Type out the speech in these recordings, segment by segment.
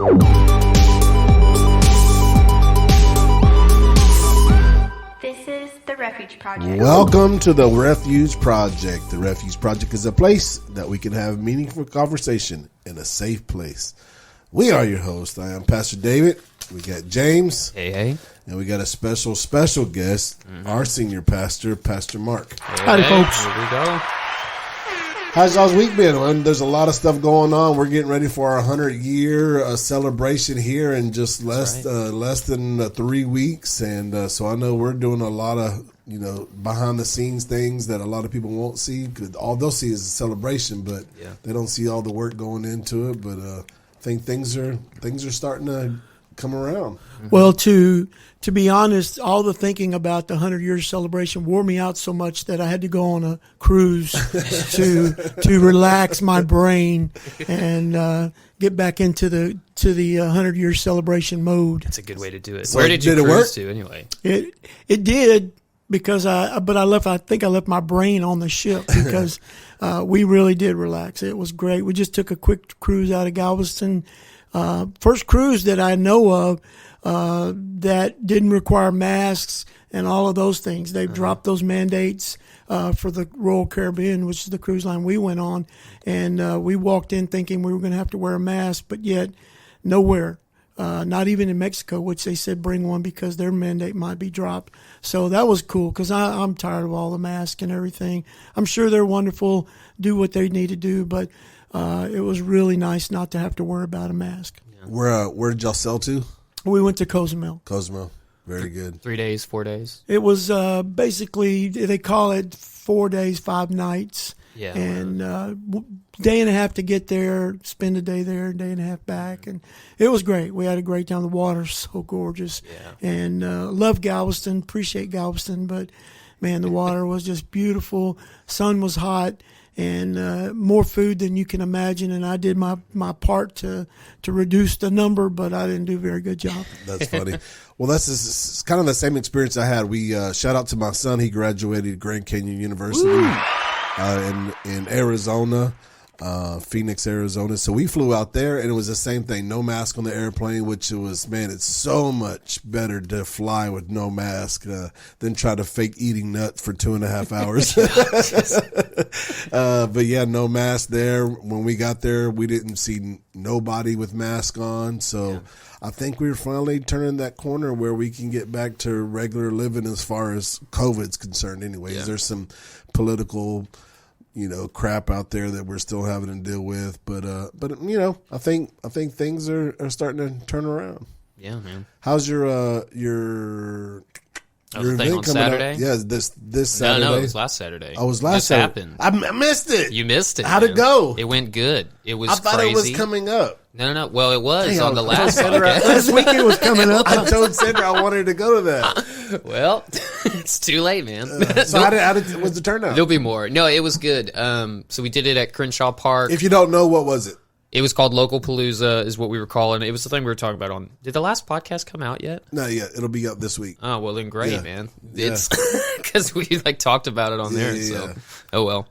This is the Refuge Project. Welcome to the Refuge Project. The Refuge Project is a place that we can have meaningful conversation in a safe place. We are your hosts. I am Pastor David. We got James. Hey. And we got a special guest, our senior pastor, Pastor Mark. Howdy, folks. Here we go. How's y'all's week been? There's a lot of stuff going on. We're getting ready for our 100-year celebration here in just less than 3 weeks. And so I know we're doing a lot of, behind-the-scenes things that a lot of people won't see. Cause all they'll see is a celebration, but they don't see all the work going into it. But I think things are starting to come around. Well, to be honest, all the thinking about the 100-year celebration wore me out so much that I had to go on a cruise to relax my brain and get back into the 100-year celebration mode. That's a good way to do it. So where did you cruise work? to anyway? It did because I think I left my brain on the ship because we really did relax. It was great. We just took a quick cruise out of Galveston. First cruise that I know of that didn't require masks and all of those things. They've dropped those mandates for the Royal Caribbean, which is the cruise line we went on. And we walked in thinking we were going to have to wear a mask, but yet nowhere, not even in Mexico, which they said bring one because their mandate might be dropped. So that was cool because I'm tired of all the masks and everything. I'm sure they're wonderful, do what they need to do, but it was really nice not to have to worry about a mask. Yeah. Where did y'all sail to? We went to Cozumel. Cozumel. Very good. 3 days, 4 days? It was basically, they call it 4 days, 5 nights. Yeah. And day and a half to get there, spend a day there, day and a half back. And it was great. We had a great time. The water's so gorgeous. Yeah. And love Galveston, appreciate Galveston. But, man, the water was just beautiful. Sun was hot. And more food than you can imagine, and I did my part to reduce the number, but I didn't do a very good job. That's funny. Well, that's kind of the same experience I had. We shout out to my son. He graduated Grand Canyon University in Arizona, Phoenix, Arizona. So we flew out there, and it was the same thing. No mask on the airplane, which it's so much better to fly with no mask than try to fake eating nuts for 2.5 hours. But yeah, no mask there. When we got there, we didn't see nobody with mask on. So I think we're finally turning that corner where we can get back to regular living as far as COVID's concerned anyways. Yeah. There's some political crap out there that we're still having to deal with, but I think things are starting to turn around. Yeah, man. How's your thing on event coming Saturday? up? Yeah, this Saturday. No, it was last Saturday. Oh, it was last Saturday. Happened. I missed it. You missed it. How'd it go? It went good. It was I thought crazy. it was coming up. No. Well, it was Damn, on the last podcast. Last week it was coming up. I told Sandra I wanted to go to that. Well, it's too late, man. So how was the turnout? There'll be more. No, it was good. So we did it at Crenshaw Park. If you don't know, what was it? It was called Local Palooza, is what we were calling it. It was the thing we were talking about on. Did the last podcast come out yet? Not yet. It'll be up this week. Oh, well, then great, Yeah. man. Yeah. It's because we talked about it on there. Yeah. So, oh well.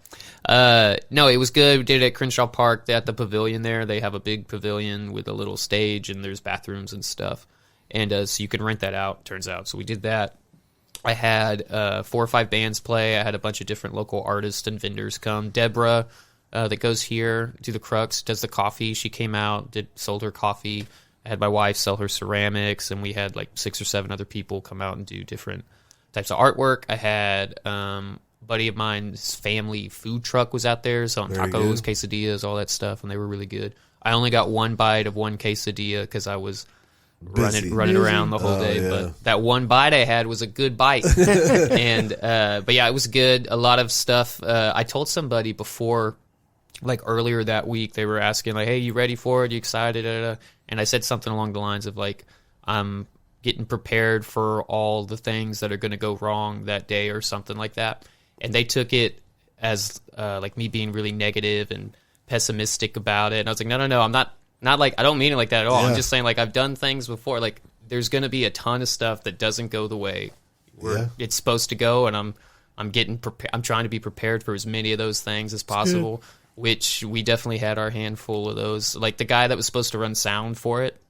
No, it was good. We did it at Crenshaw Park. At the pavilion there, they have a big pavilion with a little stage, and there's bathrooms and stuff. And so you can rent that out, turns out. So we did that. I had 4 or 5 bands play. I had a bunch of different local artists and vendors come. Deborah, that goes here to the Crux, does the coffee. She came out, sold her coffee. I had my wife sell her ceramics, and we had 6 or 7 other people come out and do different types of artwork. I had a buddy of mine's family food truck was out there selling tacos, quesadillas, all that stuff, and they were really good. I only got one bite of one quesadilla because I was running around the whole day. Yeah. But that one bite I had was a good bite. And but yeah, it was good. A lot of stuff. I told somebody before, earlier that week, they were asking hey, you ready for it? You excited? And I said something along the lines of I'm getting prepared for all the things that are going to go wrong that day or something like that. And they took it as me being really negative and pessimistic about it. And I was like, no, I'm not I don't mean it like that at all. Yeah. I'm just saying I've done things before. There's going to be a ton of stuff that doesn't go the way it's supposed to go, and I'm getting prepared. I'm trying to be prepared for as many of those things as possible. Which we definitely had our handful of those. The guy that was supposed to run sound for it,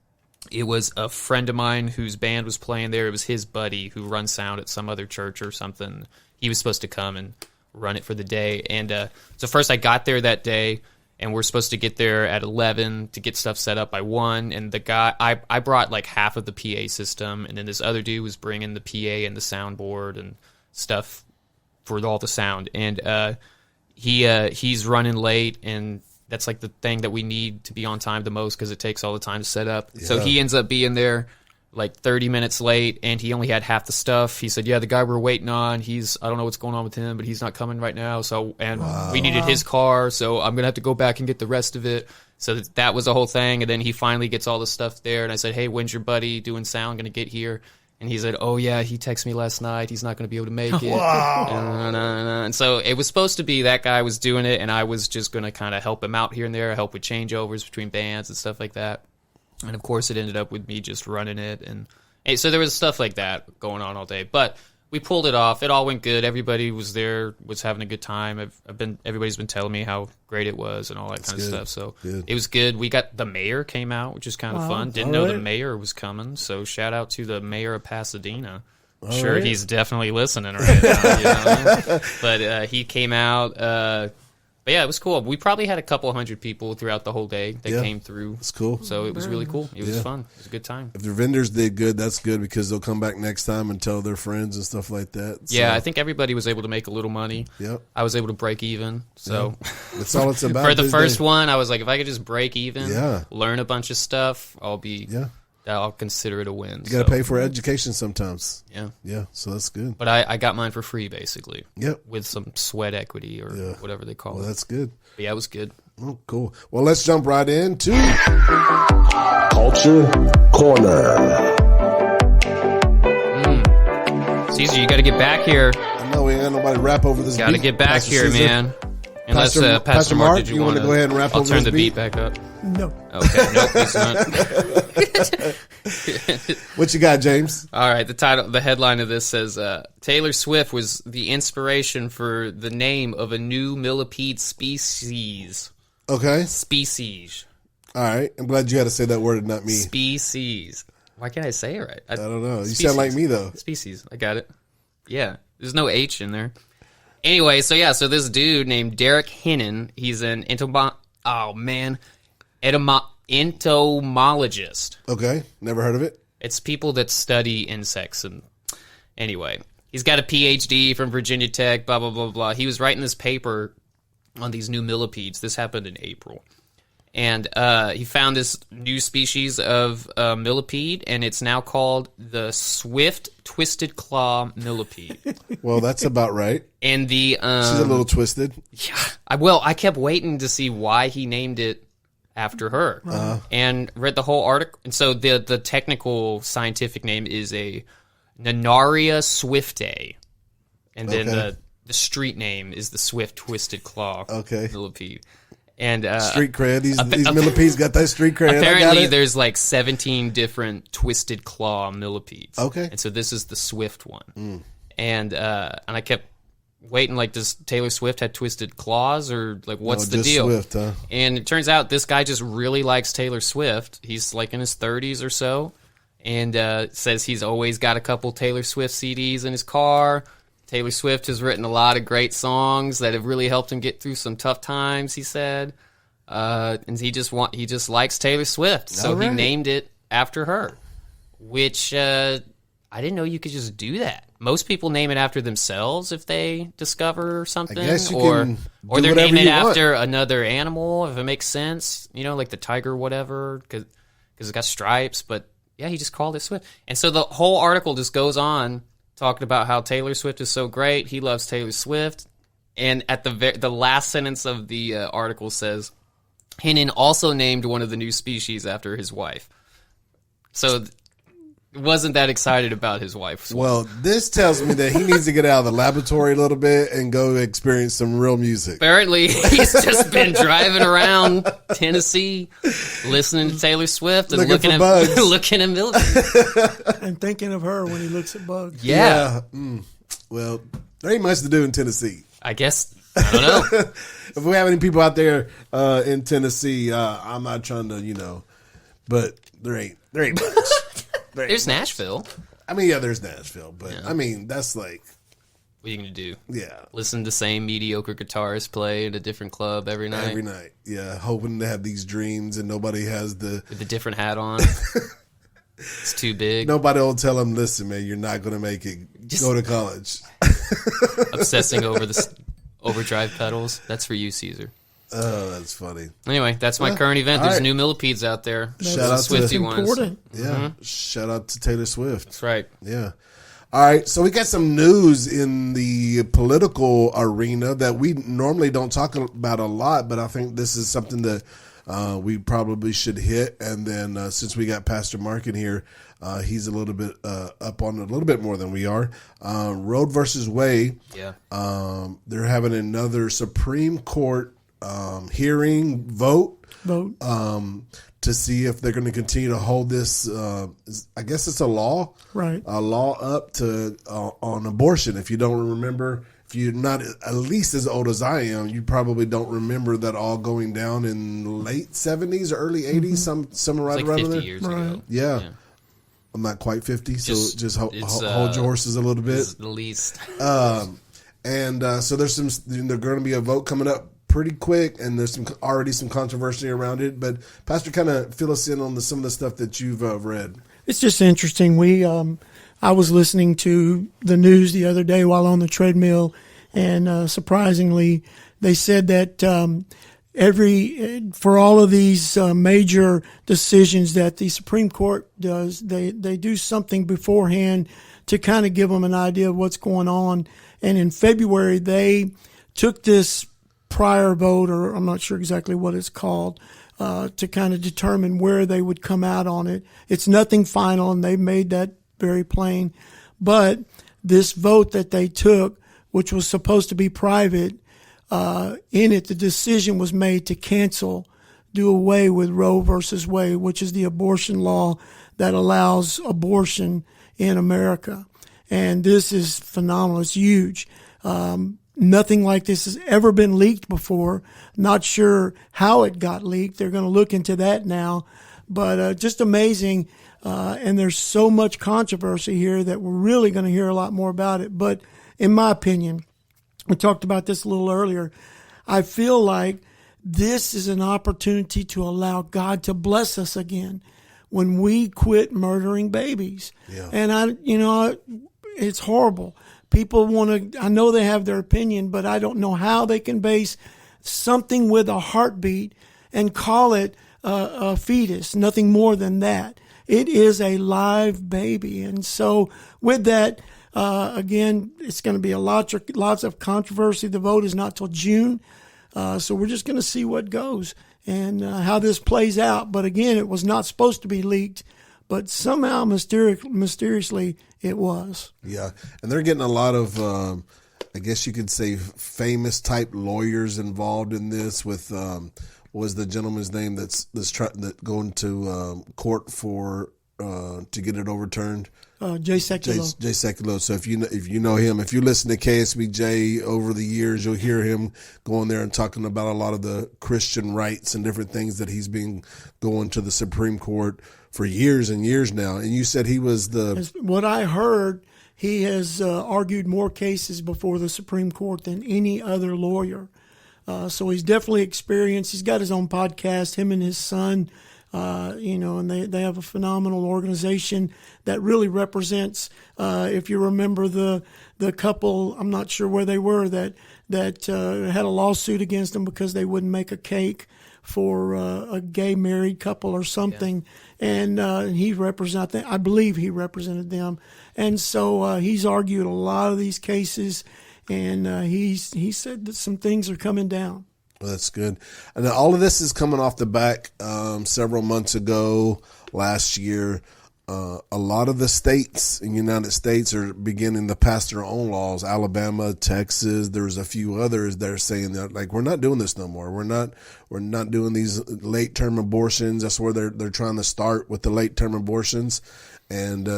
It was a friend of mine whose band was playing there. It was his buddy who runs sound at some other church or something. He was supposed to come and run it for the day. And so first I got there that day, and we're supposed to get there at 11 to get stuff set up by 1. And the guy, I brought like half of the PA system, and then this other dude was bringing the PA and the soundboard and stuff for all the sound. And he's running late, and that's like the thing that we need to be on time the most because it takes all the time to set up. Yeah. So he ends up being there like 30 minutes late, and he only had half the stuff. He said, yeah, the guy we're waiting on, I don't know what's going on with him, but he's not coming right now. So, and we needed his car, so I'm going to have to go back and get the rest of it. So that was the whole thing. And then he finally gets all the stuff there, and I said, hey, when's your buddy doing sound going to get here? And he said, oh, yeah, he texted me last night. He's not going to be able to make it. And so it was supposed to be that guy was doing it, and I was just going to kind of help him out here and there, help with changeovers between bands and stuff like that. And, of course, it ended up with me just running it. And so there was stuff like that going on all day. But we pulled it off. It all went good. Everybody was there, was having a good time. Everybody's been telling me how great it was and all that kind of stuff. So it was good. We got the mayor came out, which is kind of fun. Didn't know the mayor was coming. So shout out to the mayor of Pasadena. He's definitely listening right now. You know what I mean? But he came out. But yeah, it was cool. We probably had a couple hundred people throughout the whole day that came through. It's cool. So it was really cool. It was fun. It was a good time. If the vendors did good, that's good because they'll come back next time and tell their friends and stuff like that. So. Yeah, I think everybody was able to make a little money. Yep. I was able to break even. So that's all it's about. For the first one, I was like, if I could just break even, learn a bunch of stuff, I'll consider it a win. You got to pay for education sometimes. Yeah. Yeah, so that's good. But I got mine for free, basically. Yep. With some sweat equity or whatever they call it. Well, that's good. But yeah, it was good. Oh, cool. Well, let's jump right into Culture Corner. Caesar, you got to get back here. I know we ain't got nobody rap over this beat. Got to get back Pastor here, Caesar. man. Unless Pastor Mark, Mark, did you want to go ahead and rap over this beat? I'll turn the beat back up. No. Okay, nope, he's not. What you got, James? All right, the headline of this says, Taylor Swift was the inspiration for the name of a new millipede species. Okay. Species. All right. I'm glad you had to say that word and not me. Species. Why can't I say it right? I don't know. Species. You sound like me, though. Species. I got it. Yeah. There's no H in there. Anyway, so this dude named Derek Hinnon, he's an entomologist. Okay, never heard of it. It's people that study insects. And anyway, he's got a PhD from Virginia Tech, blah, blah, blah, blah. He was writing this paper on these new millipedes. This happened in April. And he found this new species of millipede, and it's now called the swift twisted claw millipede. Well, that's about right. And the she's a little twisted. Yeah, I kept waiting to see why he named it after her, and read the whole article. And so the technical scientific name is a Nanaria swiftae, and then the street name is the swift twisted claw millipede. And street cred. These millipedes got that street cred. Apparently, there's like 17 different twisted claw millipedes. Okay. And so this is the swift one. And I kept waiting, like, does Taylor Swift have twisted claws, or like what's the deal? Swift, huh? And it turns out this guy just really likes Taylor Swift. He's like in his 30s or so, and says he's always got a couple Taylor Swift CDs in his car. Taylor Swift has written a lot of great songs that have really helped him get through some tough times, he said. And he just likes Taylor Swift, so he named it after her, which I didn't know you could just do that. Most people name it after themselves if they discover something, or they're naming it after another animal, if it makes sense, like the tiger, whatever, because it's got stripes. But yeah, he just called it Swift, and so the whole article just goes on talking about how Taylor Swift is so great. He loves Taylor Swift. And at the last sentence of the article says, Hinnon also named one of the new species after his wife. So wasn't that excited about his wife. Well, this tells me that he needs to get out of the laboratory a little bit and go experience some real music. Apparently, he's just been driving around Tennessee, listening to Taylor Swift and looking at bugs. Looking at millipedes. And thinking of her when he looks at bugs. Yeah. Well, there ain't much to do in Tennessee. I guess. I don't know. If we have any people out there in Tennessee, I'm not trying to, but there ain't much. There's Nashville. I mean, yeah, there's Nashville, but I mean, that's like, What are you going to do? yeah. Listen to the same mediocre guitarist play at a different club every night? Every night, yeah. Hoping to have these dreams and nobody has With a different hat on. It's too big. Nobody will tell them, listen, man, you're not going to make it. Just go to college. Obsessing over the overdrive pedals. That's for you, Caesar. Oh, that's funny. Anyway, that's my current event. There's new millipedes out there. Shout out to Swifty the ones. important. Yeah. Shout out to Taylor Swift. That's right. Yeah. All right. So we got some news in the political arena that we normally don't talk about a lot, but I think this is something that we probably should hit. And then since we got Pastor Mark in here, he's a little bit up on it a little bit more than we are. Roe versus Wade. Yeah. They're having another Supreme Court hearing vote to see if they're going to continue to hold this. I guess it's a law, Right. A law up to on abortion. If you don't remember, if you're not at least as old as I am, you probably don't remember that all going down in late 70s or early 80s, somewhere right It's around like 50 there. years ago. Yeah. I'm not quite 50, so just hold it's, your horses a little bit. It's the least. And so there's there's going to be a vote coming up pretty quick, and there's already some controversy around it. But Pastor, kind of fill us in on some of the stuff that you've read. It's just interesting. I was listening to the news the other day while on the treadmill, and surprisingly, they said that for all of these major decisions that the Supreme Court does, they do something beforehand to kind of give them an idea of what's going on. And in February, they took this prior vote, or I'm not sure exactly what it's called, to kind of determine where they would come out on it. It's nothing final, and they've made that very plain. But this vote that they took, which was supposed to be private, in it, the decision was made to do away with Roe versus Wade, which is the abortion law that allows abortion in America. And this is phenomenal. It's huge. Nothing like this has ever been leaked before. Not sure how it got leaked. They're going to look into that now. But just amazing. And there's so much controversy here that we're really going to hear a lot more about it. But in my opinion, we talked about this a little earlier, I feel like this is an opportunity to allow God to bless us again when we quit murdering babies. Yeah. And it's horrible. People I know they have their opinion, but I don't know how they can base something with a heartbeat and call it a fetus, nothing more than that. It is a live baby. And so with that, again, it's going to be lots of controversy. The vote is not till June. So we're just going to see what goes and how this plays out. But again, it was not supposed to be leaked, but somehow mysteriously it was. Yeah. And they're getting a lot of, I guess you could say, famous type lawyers involved in this with, what was the gentleman's name that's going to court for to get it overturned? Jay Sekulow. Jay Sekulow. So if you know him, if you listen to KSBJ over the years, you'll hear him going there and talking about a lot of the Christian rights and different things that he's been going to the Supreme Court for years and years now. And you said he was what I heard, he has argued more cases before the Supreme Court than any other lawyer. So he's definitely experienced. He's got his own podcast, him and his son, and they have a phenomenal organization that really represents, if you remember the couple, I'm not sure where they were, that had a lawsuit against them because they wouldn't make a cake for a gay married couple or something. Yeah. And I believe he represented them. And so he's argued a lot of these cases, and he said that some things are coming down. Well, that's good. And all of this is coming off the back several months ago, last year. A lot of the states in the United States are beginning to pass their own laws. Alabama, Texas, there's a few others that are saying that, like, we're not doing this no more. We're not doing these late term abortions. That's where they're trying to start with the late term abortions, and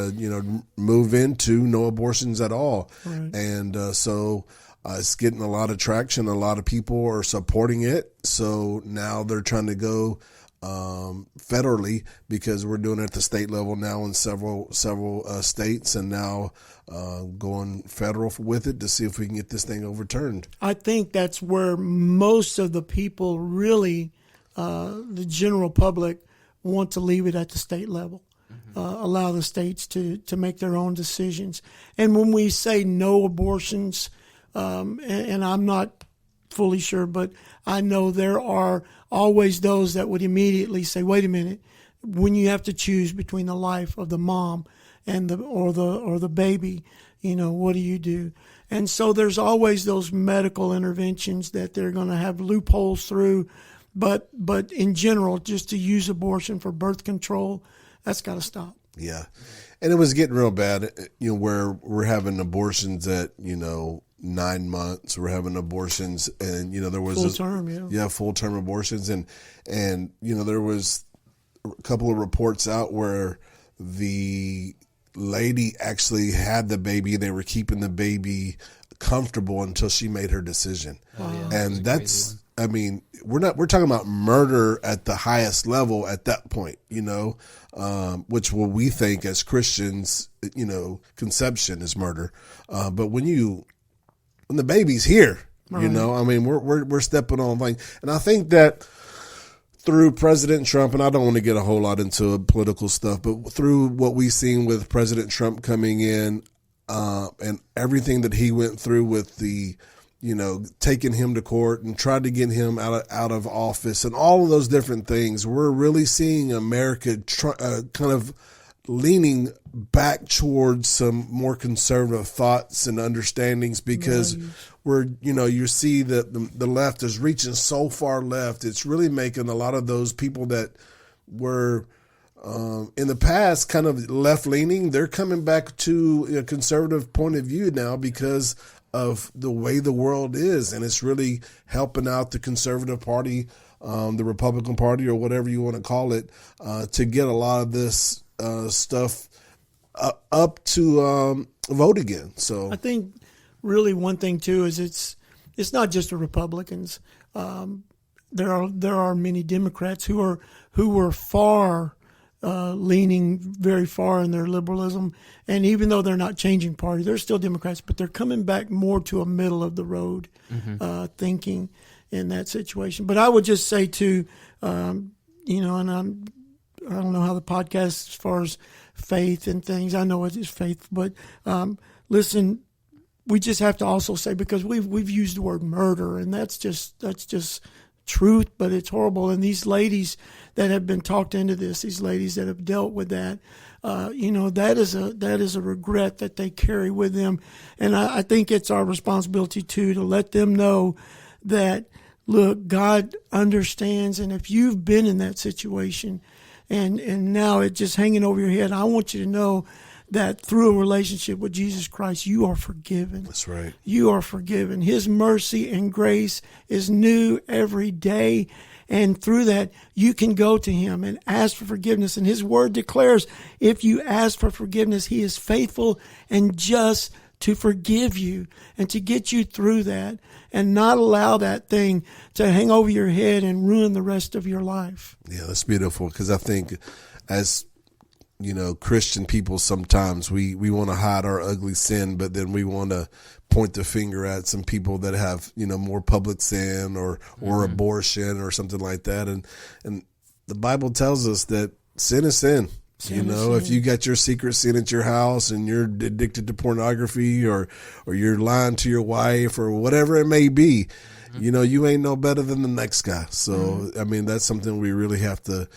move into no abortions at all. Right. And so it's getting a lot of traction. A lot of people are supporting it. So now they're trying to go federally, because we're doing it at the state level now in several states, and now going federal with it to see if we can get this thing overturned. I think that's where most of the people really, the general public, want to leave it at the state level. Allow the states to make their own decisions. And when we say no abortions, and I'm not fully sure, but I know there are always those that would immediately say, wait a minute, when you have to choose between the life of the mom and the baby, what do you do? And so there's always those medical interventions that they're going to have loopholes through, but in general, just to use abortion for birth control, that's got to stop. Yeah. And it was getting real bad, where we're having abortions at, 9 months. We're having abortions, and, there was full-term abortions. And, there was a couple of reports out where the lady actually had the baby. They were keeping the baby comfortable until she made her decision. And that's, we're talking about murder at the highest level at that point, which we think as Christians, conception is murder. But when the baby's here, right. We're stepping on things. And I think that through President Trump, and I don't want to get a whole lot into political stuff, but through what we've seen with President Trump coming in, and everything that he went through with the, taking him to court and tried to get him out of office and all of those different things, we're really seeing America kind of leaning back towards some more conservative thoughts and understandings, because you see that the left is reaching so far left. It's really making a lot of those people that were in the past kind of left leaning, they're coming back to a conservative point of view now because of the way the world is. And it's really helping out the conservative party, the Republican Party, or whatever you want to call it, to get a lot of this stuff up to vote again. So I think really one thing too is it's not just the Republicans. There are many Democrats who are far leaning very far in their liberalism, and even though they're not changing party, they're still Democrats, but they're coming back more to a middle of the road thinking in that situation. But I would just say too, and I don't know how the podcast as far as faith and things. I know it is faith, but listen, we just have to also say, because we've used the word murder, and that's just truth, but it's horrible. And these ladies that have been talked into this, these ladies that have dealt with that, that is a regret that they carry with them. And I think it's our responsibility too to let them know that, look, God understands, and if you've been in that situation and now it's just hanging over your head, I want you to know that through a relationship with Jesus Christ, you are forgiven. That's right. You are forgiven. His mercy and grace is new every day. And through that, you can go to him and ask for forgiveness. And his word declares, if you ask for forgiveness, he is faithful and just to forgive you and to get you through that and not allow that thing to hang over your head and ruin the rest of your life. Yeah, that's beautiful, because I think as Christian people, sometimes we want to hide our ugly sin, but then we want to point the finger at some people that have, more public sin or abortion or something like that. And the Bible tells us that sin is sin. If you got your secret sin at your house and you're addicted to pornography or you're lying to your wife or whatever it may be, you ain't no better than the next guy. So, that's something we really have to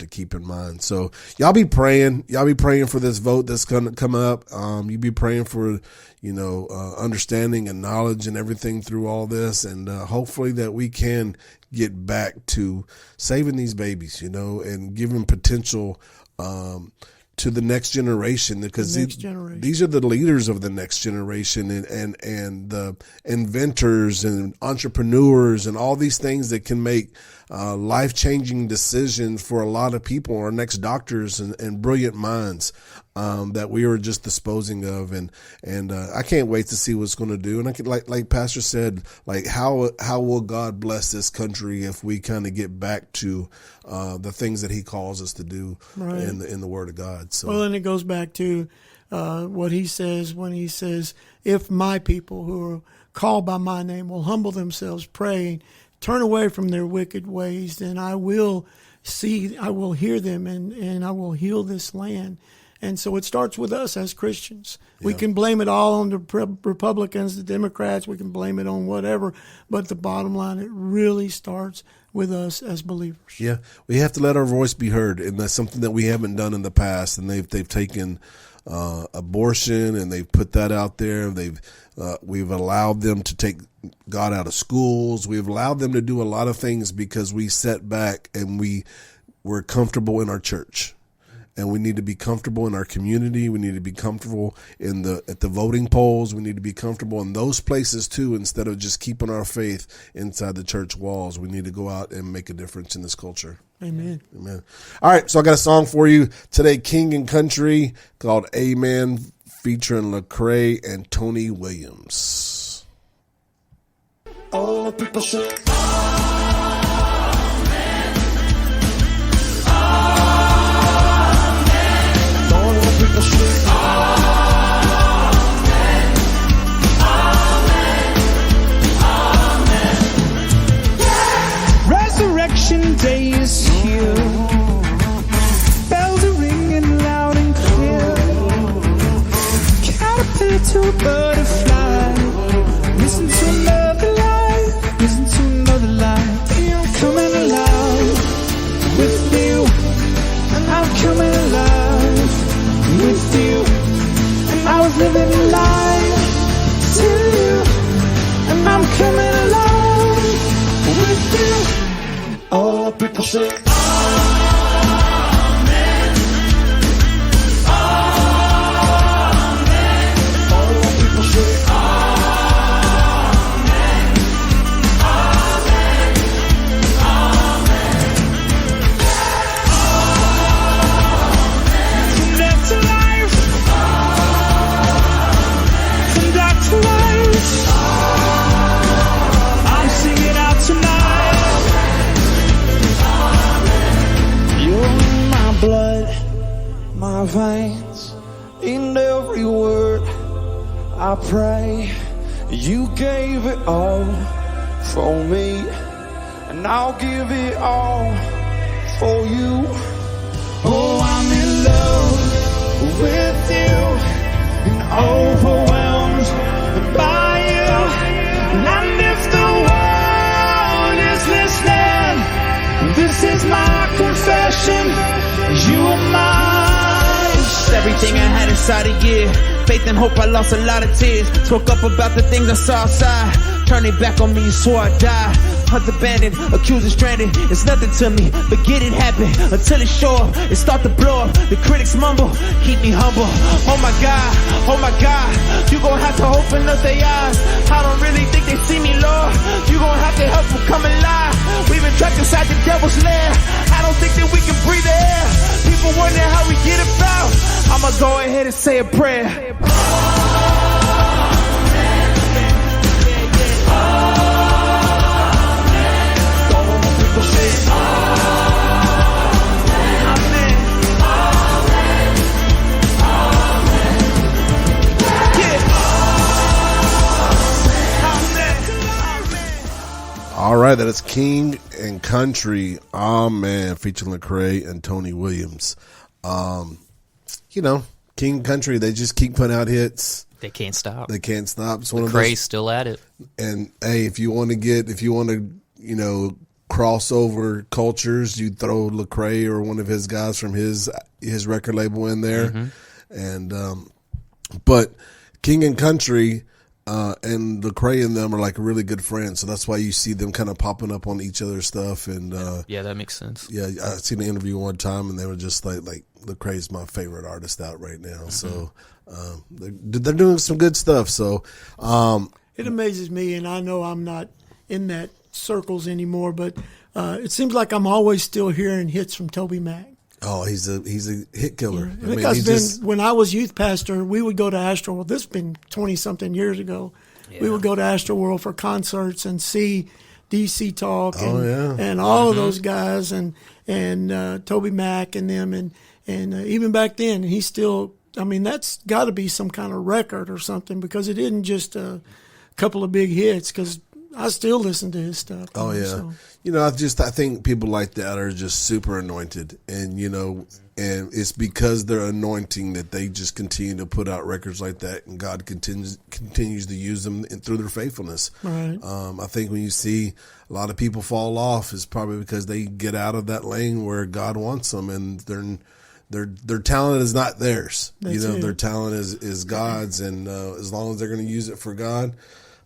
keep in mind. So y'all be praying for this vote that's going to come up. You be praying for, understanding and knowledge and everything through all this. And hopefully that we can get back to saving these babies, and giving potential to the next generation, because these are the leaders of the next generation, and the inventors and entrepreneurs and all these things that can make life-changing decisions for a lot of people, our next doctors and brilliant minds that we are just disposing of. And I can't wait to see what's going to do. And I could, like Pastor said, like how will God bless this country if we kind of get back to the things that he calls us to do in the Word of God. So, well, and it goes back to what he says when he says, if my people who are called by my name will humble themselves, pray, turn away from their wicked ways, then I will hear them and I will heal this land. And so it starts with us as Christians. Yeah. We can blame it all on the Republicans, the Democrats. We can blame it on whatever. But the bottom line, it really starts with us as believers. Yeah, we have to let our voice be heard. And that's something that we haven't done in the past. And they've taken abortion and they've put that out there. We've allowed them to take God out of schools. We've allowed them to do a lot of things because we sat back and we're comfortable in our church. And we need to be comfortable in our community. We need to be comfortable at the voting polls. We need to be comfortable in those places too, instead of just keeping our faith inside the church walls. We need to go out and make a difference in this culture. Amen. Amen. All right, so I got a song for you today, King and Country, called Amen, featuring Lecrae and Tony Williams. All the people say, Resurrection day is here. Bells are ringing loud and clear. Caterpillar to a butterfly. Listen to another life. Listen to another life. I'm coming alive with you. And I'm coming alive with you. And I was living a life to you. And I'm coming alive with you. all the people say, Amen. Amen. all the people say, Amen. Amen. Amen. From death to life. From dark to light. I'm singing out tonight. You're in my blood, my veins, in every word I pray. You gave it all for me, and I'll give it all for you. Oh, I'm in love with you, and overwhelmed by you. And if the world is listening, this is my confession. You are mine. Everything I had inside a year. Faith and hope, I lost a lot of tears. Spoke up about the things I saw outside. Turning back on me, you swore I'd die. Hunt abandoned, accused and stranded. It's nothing to me, but get it happen until it's show up. It start to blow up. The critics mumble, keep me humble. Oh my God, you gon' have to open up their eyes. I don't really think they see me, Lord. You gon' have to help them come alive. We've been trapped inside the devil's lair. I don't think that we can breathe the air. People wonder how we get about. I'ma go ahead and say a prayer. All right, that is King and Country, Amen, featuring Lecrae and Tony Williams. King and Country, they just keep putting out hits. They can't stop. They can't stop. It's one of Lecrae's those. still at it. And hey, if you want to, cross over cultures, you throw Lecrae or one of his guys from his record label in there. Mm-hmm. And but King and Country and Lecrae and them are like really good friends, so that's why you see them kind of popping up on each other's stuff. And yeah, that makes sense. Yeah, I seen an interview one time, and they were just like Lecrae's my favorite artist out right now. Mm-hmm. So they're doing some good stuff. So it amazes me, and I know I'm not in that circles anymore, but it seems like I'm always still hearing hits from Toby Mac. Oh, he's a hit killer. I mean, when I was youth pastor, we would go to Astroworld. This has been 20-something years ago. Yeah. We would go to Astroworld for concerts and see DC Talk and all of those guys and Toby Mac and them and even back then, he's still. I mean, that's got to be some kind of record or something because it isn't just a couple of big hits. Because I still listen to his stuff. Oh yeah, so. I think people like that are just super anointed, and and it's because they're anointing that they just continue to put out records like that, and God continues to use them through their faithfulness. Right. I think when you see a lot of people fall off, it's probably because they get out of that lane where God wants them, and their talent is not theirs. Their talent is God's, and as long as they're going to use it for God.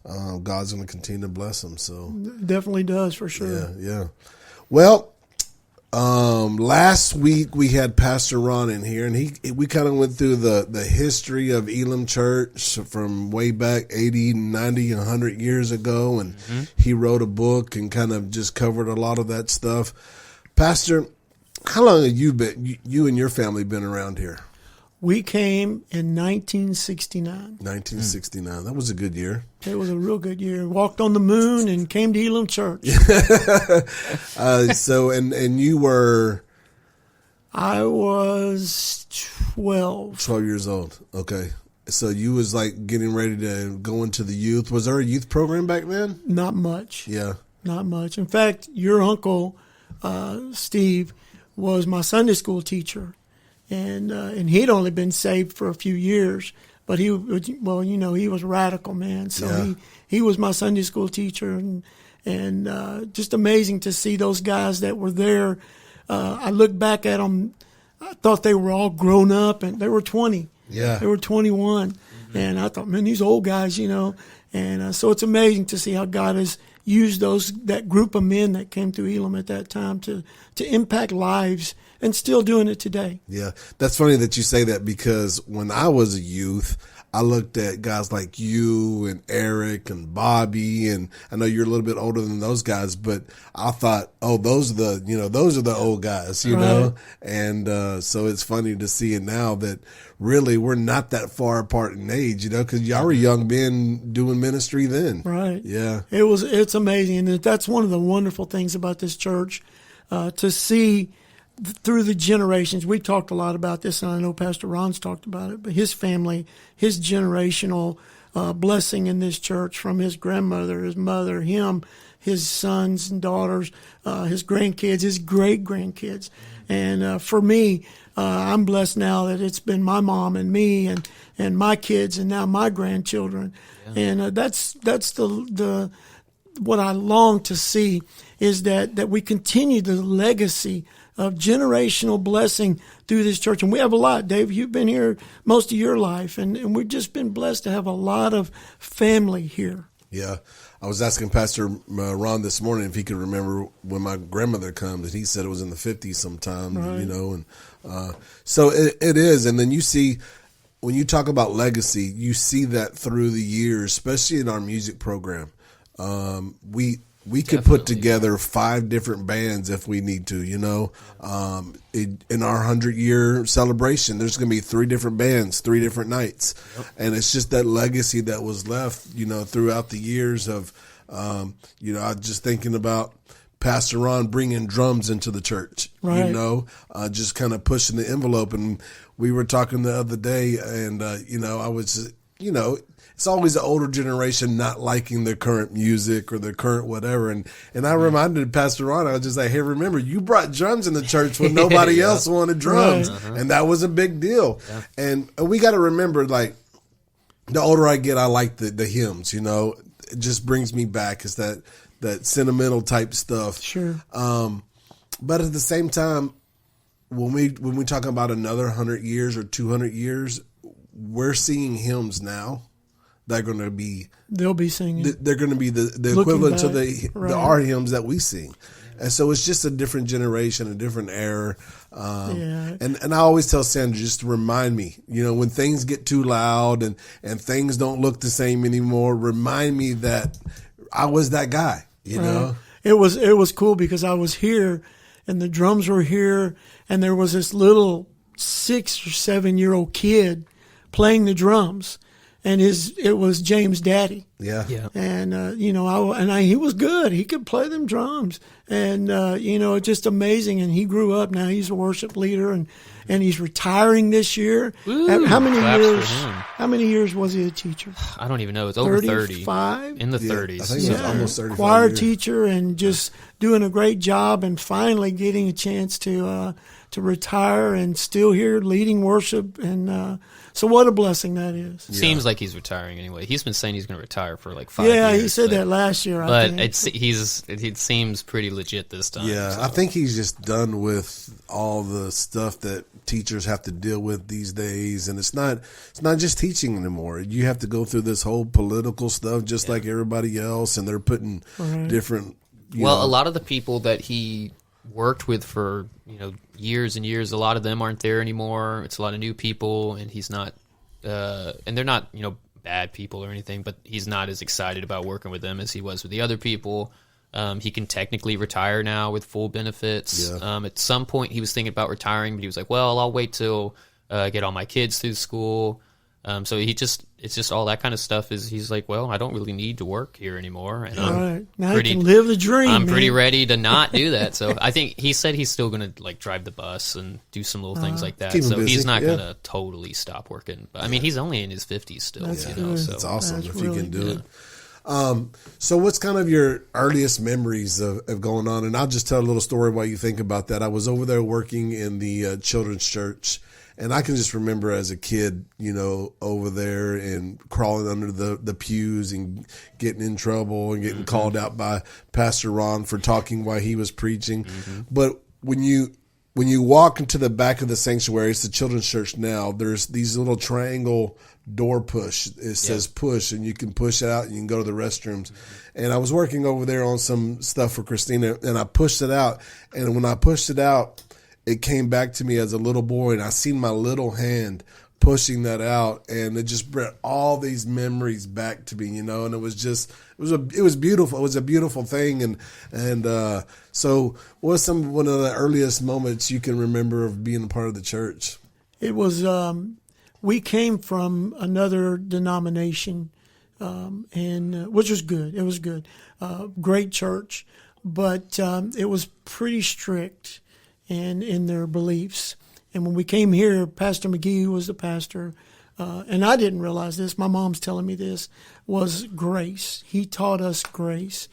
God's going to continue to bless them. So definitely does for sure. Yeah. Well, last week we had Pastor Ron in here, and we kind of went through the history of Elim Church from way back 80, 90, 100 years ago, and he wrote a book and kind of just covered a lot of that stuff. Pastor, how long have you and your family been around here? We came in 1969. 1969. That was a good year. It was a real good year. Walked on the moon and came to Elim Church. So, and you were? I was 12. 12 years old. Okay. So you was like getting ready to go into the youth. Was there a youth program back then? Not much. Yeah. Not much. In fact, your uncle, Steve, was my Sunday school teacher. And he'd only been saved for a few years, but he was radical, man. So he was my Sunday school teacher, and just amazing to see those guys that were there. I look back at them, I thought they were all grown up, and they were 20. Yeah, they were 21, and I thought, man, these old guys, And so it's amazing to see how God has used that group of men that came through Elim at that time to impact lives. And still doing it today. Yeah. That's funny that you say that because when I was a youth, I looked at guys like you and Eric and Bobby, and I know you're a little bit older than those guys, but I thought, oh, those are the old guys, know? And so it's funny to see it now that really we're not that far apart in age, because y'all were young men doing ministry then. Right. Yeah. It's amazing. And that's one of the wonderful things about this church, to see through the generations. We talked a lot about this, and I know Pastor Ron's talked about it, but his family, his generational blessing in this church from his grandmother, his mother, him, his sons and daughters, his grandkids, his great-grandkids. And for me, I'm blessed now that it's been my mom and me and my kids and now my grandchildren. Yeah. And that's the what I long to see is that we continue the legacy of generational blessing through this church. And we have a lot. Dave, you've been here most of your life, and we've just been blessed to have a lot of family here. Yeah. I was asking Pastor Ron this morning if he could remember when my grandmother comes, and he said it was in the 50s sometime, and so it is. And then you see, when you talk about legacy, you see that through the years, especially in our music program. We could put together 5 different bands if we need to, in our 100-year celebration, there's going to be 3 different bands, 3 different nights. Yep. And it's just that legacy that was left, throughout the years of, I was just thinking about Pastor Ron bringing drums into the church, just kind of pushing the envelope. And we were talking the other day, and, I was, it's always the older generation not liking the current music or the current whatever. And I reminded Pastor Ron, I was just like, hey, remember, you brought drums in the church when nobody else wanted drums. Right. And that was a big deal. Yeah. And we got to remember, like, the older I get, I like the hymns, it just brings me back. It's that sentimental type stuff. Sure. But at the same time, when we talk about another 100 years or 200 years, we're singing hymns now. They'll be singing. They're going to be the equivalent to the our hymns that we sing. And so it's just a different generation, a different era. And I always tell Sandra just to remind me, when things get too loud and things don't look the same anymore, remind me that I was that guy, know? it was cool because I was here and the drums were here and there was this little 6 or 7 year old kid playing the drums, and it was James' daddy. Yeah. And he was good. He could play them drums, and just amazing. And he grew up. Now he's a worship leader, and he's retiring this year. Woo, how many claps years? for him. How many years was he a teacher? I don't even know. It's over 30. 35? In the Yeah, 30s. I think it was almost 35 choir years. teacher, and just doing a great job, and finally getting a chance to retire, and still here leading worship, and so what a blessing that is. Seems like he's retiring anyway. He's been saying he's going to retire for like 5 Yeah, years. he said that last year. I But think. it seems pretty legit this time. Yeah, so. I think he's just done with all the stuff that teachers have to deal with these days, and it's not just teaching anymore. You have to go through this whole political stuff just like everybody else, and they're putting different. A lot of the people that he worked with for years and years, a lot of them aren't there anymore. It's a lot of new people, and he's not, and they're not bad people or anything, but he's not as excited about working with them as he was with the other people. He can technically retire now with full benefits. Yeah. At some point, he was thinking about retiring, but he was like, "Well, I'll wait till get all my kids through school." So it's just all that kind of stuff. He's like, "Well, I don't really need to work here anymore, and All right. Now pretty- he can live the dream. I'm pretty man. ready to not do that." So I think he said he's still going to like drive the bus and do some little things like that. Keep him So busy, he's not yeah. going to totally stop working. But I mean, he's only in his 50s still. That's So That's awesome That's if you really can do good. it. So what's kind of your earliest memories of going on? And I'll just tell a little story while you think about that. I was over there working in the children's church, and I can just remember as a kid, over there and crawling under the pews and getting in trouble and getting called out by Pastor Ron for talking while he was preaching. But when you walk into the back of the sanctuary, it's the children's church now, there's these little triangle door push. It says push, and you can push it out and you can go to the restrooms. And I was working over there on some stuff for Christina, and I pushed it out. And when I pushed it out, it came back to me as a little boy, and I seen my little hand pushing that out, and it just brought all these memories back to me, and it was beautiful. It was a beautiful thing, and so what's one of the earliest moments you can remember of being a part of the church? It was we came from another denomination, and which was good. It was good, great church, but it was pretty strict in their beliefs. And when we came here, Pastor McGee, who was the pastor, and I didn't realize this, my mom's telling me this, was grace. He taught us grace.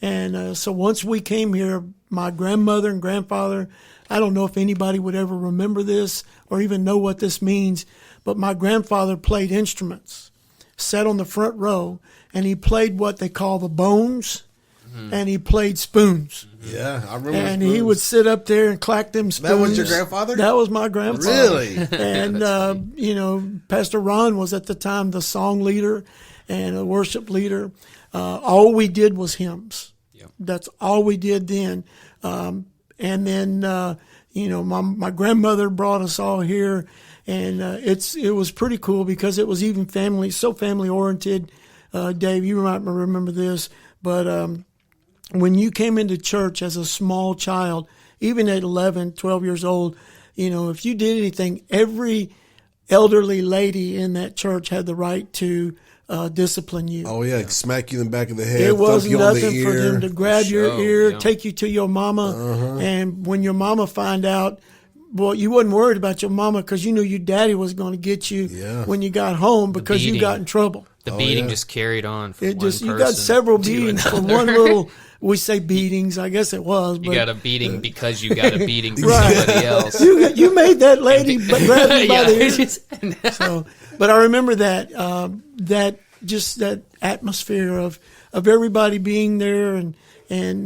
And so once we came here, my grandmother and grandfather, I don't know if anybody would ever remember this or even know what this means, but my grandfather played instruments, sat on the front row, and he played what they call the bones, and he played spoons. Yeah, I remember. And he would sit up there and clack them spoons. That was your grandfather? That was my grandfather. Really? And, Pastor Ron was at the time the song leader and a worship leader. All we did was hymns. Yep. That's all we did then. And then, my grandmother brought us all here. And it was pretty cool because it was even family oriented. Dave, you might remember this, but when you came into church as a small child, even at 11, 12 years old, if you did anything, every elderly lady in that church had the right to discipline you. Oh yeah, smack you in the back of the head. It wasn't thump you on the nothing for ear. them to grab your Sure, ear, yeah. take you to your mama, and when your mama find out, well, you wasn't worried about your mama because you knew your daddy was going to get you Yeah. when you got home because you beating. got in trouble. the beating yeah. just carried on from It one just you got person several to beatings from another. one little. We say beatings, I guess it was. But You got a beating because you got a beating from Right. somebody else. you made that lady grab me by the ear. Yeah. So, but I remember that that atmosphere of everybody being there and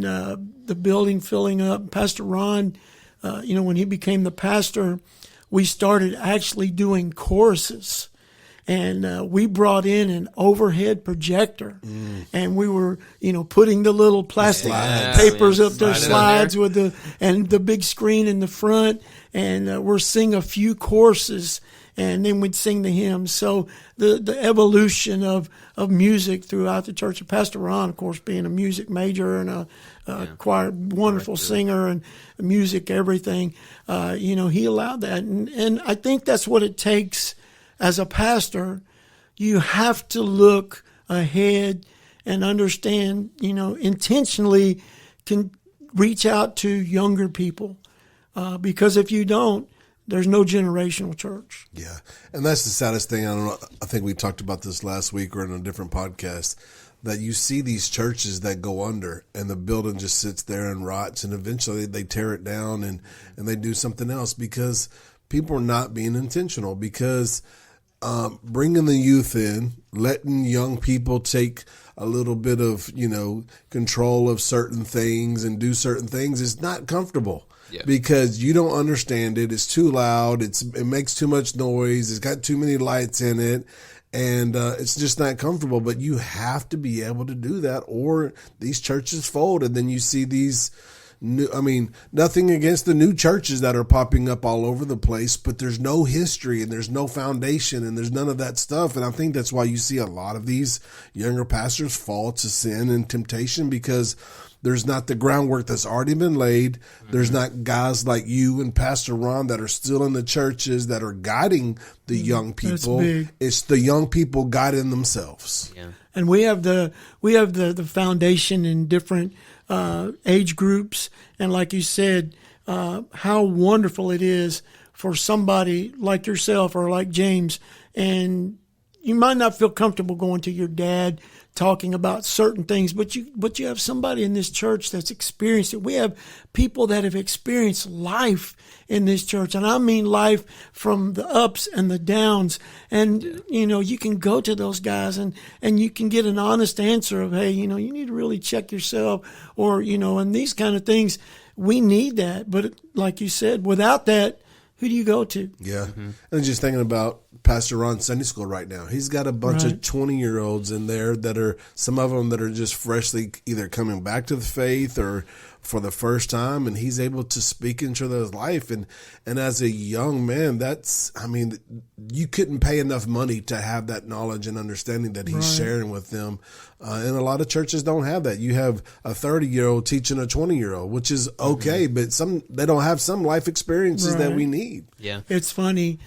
the building filling up. Pastor Ron, when he became the pastor, we started actually doing choruses. And we brought in an overhead projector, and we were, putting the little plastic papers up there, slides with the big screen in the front, and we're singing a few choruses. and then we'd sing the hymns. So the evolution of music throughout the church. Pastor Ron, of course, being a music major and a choir, wonderful singer and music, everything, he allowed that. And I think that's what it takes as a pastor. You have to look ahead and understand, intentionally can reach out to younger people. Because if you don't, there's no generational church. Yeah. And that's the saddest thing. I don't know. I think we talked about this last week or in a different podcast, that you see these churches that go under and the building just sits there and rots, and eventually they tear it down and they do something else because people are not being intentional, because bringing the youth in, letting young people take a little bit of, control of certain things and do certain things is not comfortable. Yeah. Because you don't understand it. It's too loud. It makes too much noise. It's got too many lights in it. And it's just not comfortable. But you have to be able to do that, or these churches fold. And then you see these nothing against the new churches that are popping up all over the place, but there's no history and there's no foundation and there's none of that stuff. And I think that's why you see a lot of these younger pastors fall to sin and temptation, because there's not the groundwork that's already been laid. There's not guys like you and Pastor Ron that are still in the churches that are guiding the young people. It's the young people guiding themselves. Yeah. And we have the foundation in different age groups. And like you said, how wonderful it is for somebody like yourself or like James. And you might not feel comfortable going to your dad talking about certain things, but you have somebody in this church that's experienced it. We have people that have experienced life in this church, and I mean life from the ups and the downs. And you can go to those guys and you can get an honest answer of, hey, you need to really check yourself, or and these kind of things. We need that, but like you said, without that, who do you go to? Yeah. And just thinking about Pastor Ron's Sunday school right now. He's got a bunch of 20-year-olds in there that are, some of them that are just freshly either coming back to the faith or for the first time, and he's able to speak into their life. And as a young man, you couldn't pay enough money to have that knowledge and understanding that he's sharing with them. And a lot of churches don't have that. You have a 30-year-old teaching a 20-year-old, which is okay, but they don't have some life experiences that we need. Yeah. It's funny.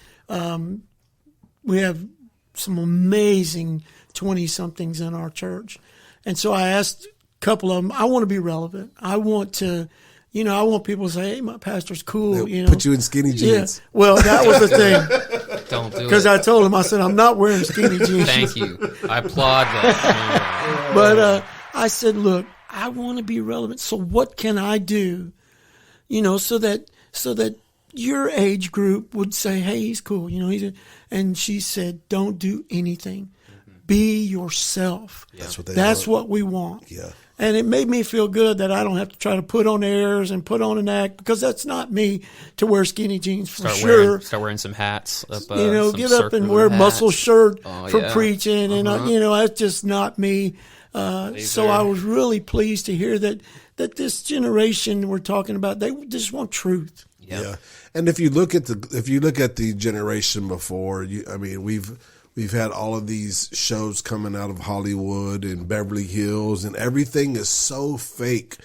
We have some amazing 20-somethings in our church. And so I asked a couple of them, I want to be relevant. I want to, I want people to say, hey, my pastor's cool. Put you in skinny jeans. Yeah. Well, that was the thing. Don't do it. Because I told him, I said, I'm not wearing skinny jeans. Thank you. I applaud that. But I said, look, I want to be relevant. So what can I do, so that your age group would say, hey, he's cool. And she said, don't do anything. Be yourself. Yeah. That's what we want. Yeah. And it made me feel good that I don't have to try to put on airs and put on an act, because that's not me to wear skinny jeans for sure. Start wearing some hats. Get up and wear a muscle shirt for preaching. And, that's just not me. So I was really pleased to hear that this generation we're talking about, they just want truth. Yeah. And if you look at the generation before, we've had all of these shows coming out of Hollywood and Beverly Hills, and everything is so fake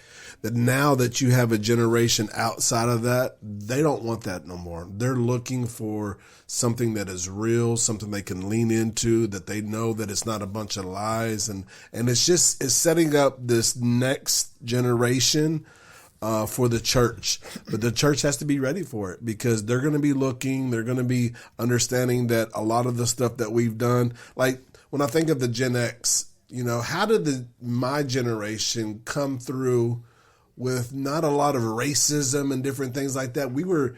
that now that you have a generation outside of that, they don't want that no more. They're looking for something that is real, something they can lean into, that they know that it's not a bunch of lies. And it's setting up this next generation for the church. But the church has to be ready for it, because they're going to be looking, they're going to be understanding that a lot of the stuff that we've done, like when I think of the Gen X, how did my generation come through with not a lot of racism and different things like that? We were,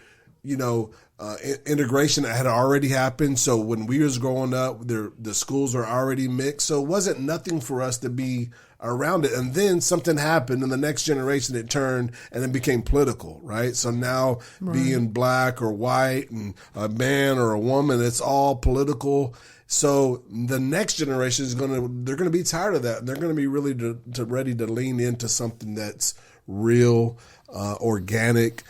integration that had already happened. So when we was growing up, the schools are already mixed. So it wasn't nothing for us to be around it. And then something happened in the next generation, it turned and it became political, right? So now being black or white and a man or a woman, it's all political. So the next generation they're going to be tired of that. And they're going to be really ready to lean into something that's real, organic.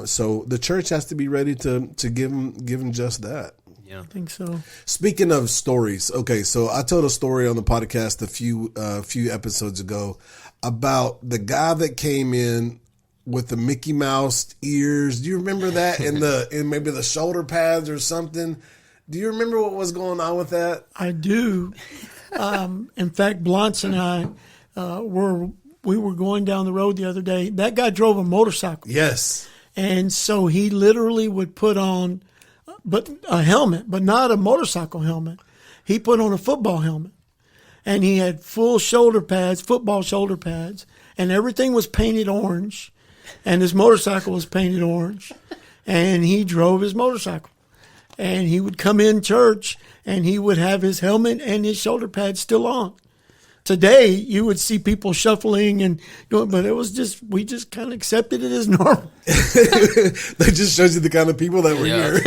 So the church has to be ready to give them just that. Yeah. I think so. Speaking of stories, okay, so I told a story on the podcast a few episodes ago about the guy that came in with the Mickey Mouse ears. Do you remember that? And maybe the shoulder pads or something. Do you remember what was going on with that? I do. In fact, Blance and I we were going down the road the other day. That guy drove a motorcycle. Yes. And so he literally would put on a helmet, but not a motorcycle helmet. He put on a football helmet. And he had full shoulder pads, football shoulder pads, and everything was painted orange. And his motorcycle was painted orange. And he drove his motorcycle. And he would come in church, and he would have his helmet and his shoulder pads still on. Today, you would see people shuffling and doing, but we just kind of accepted it as normal. That just shows you the kind of people that were here.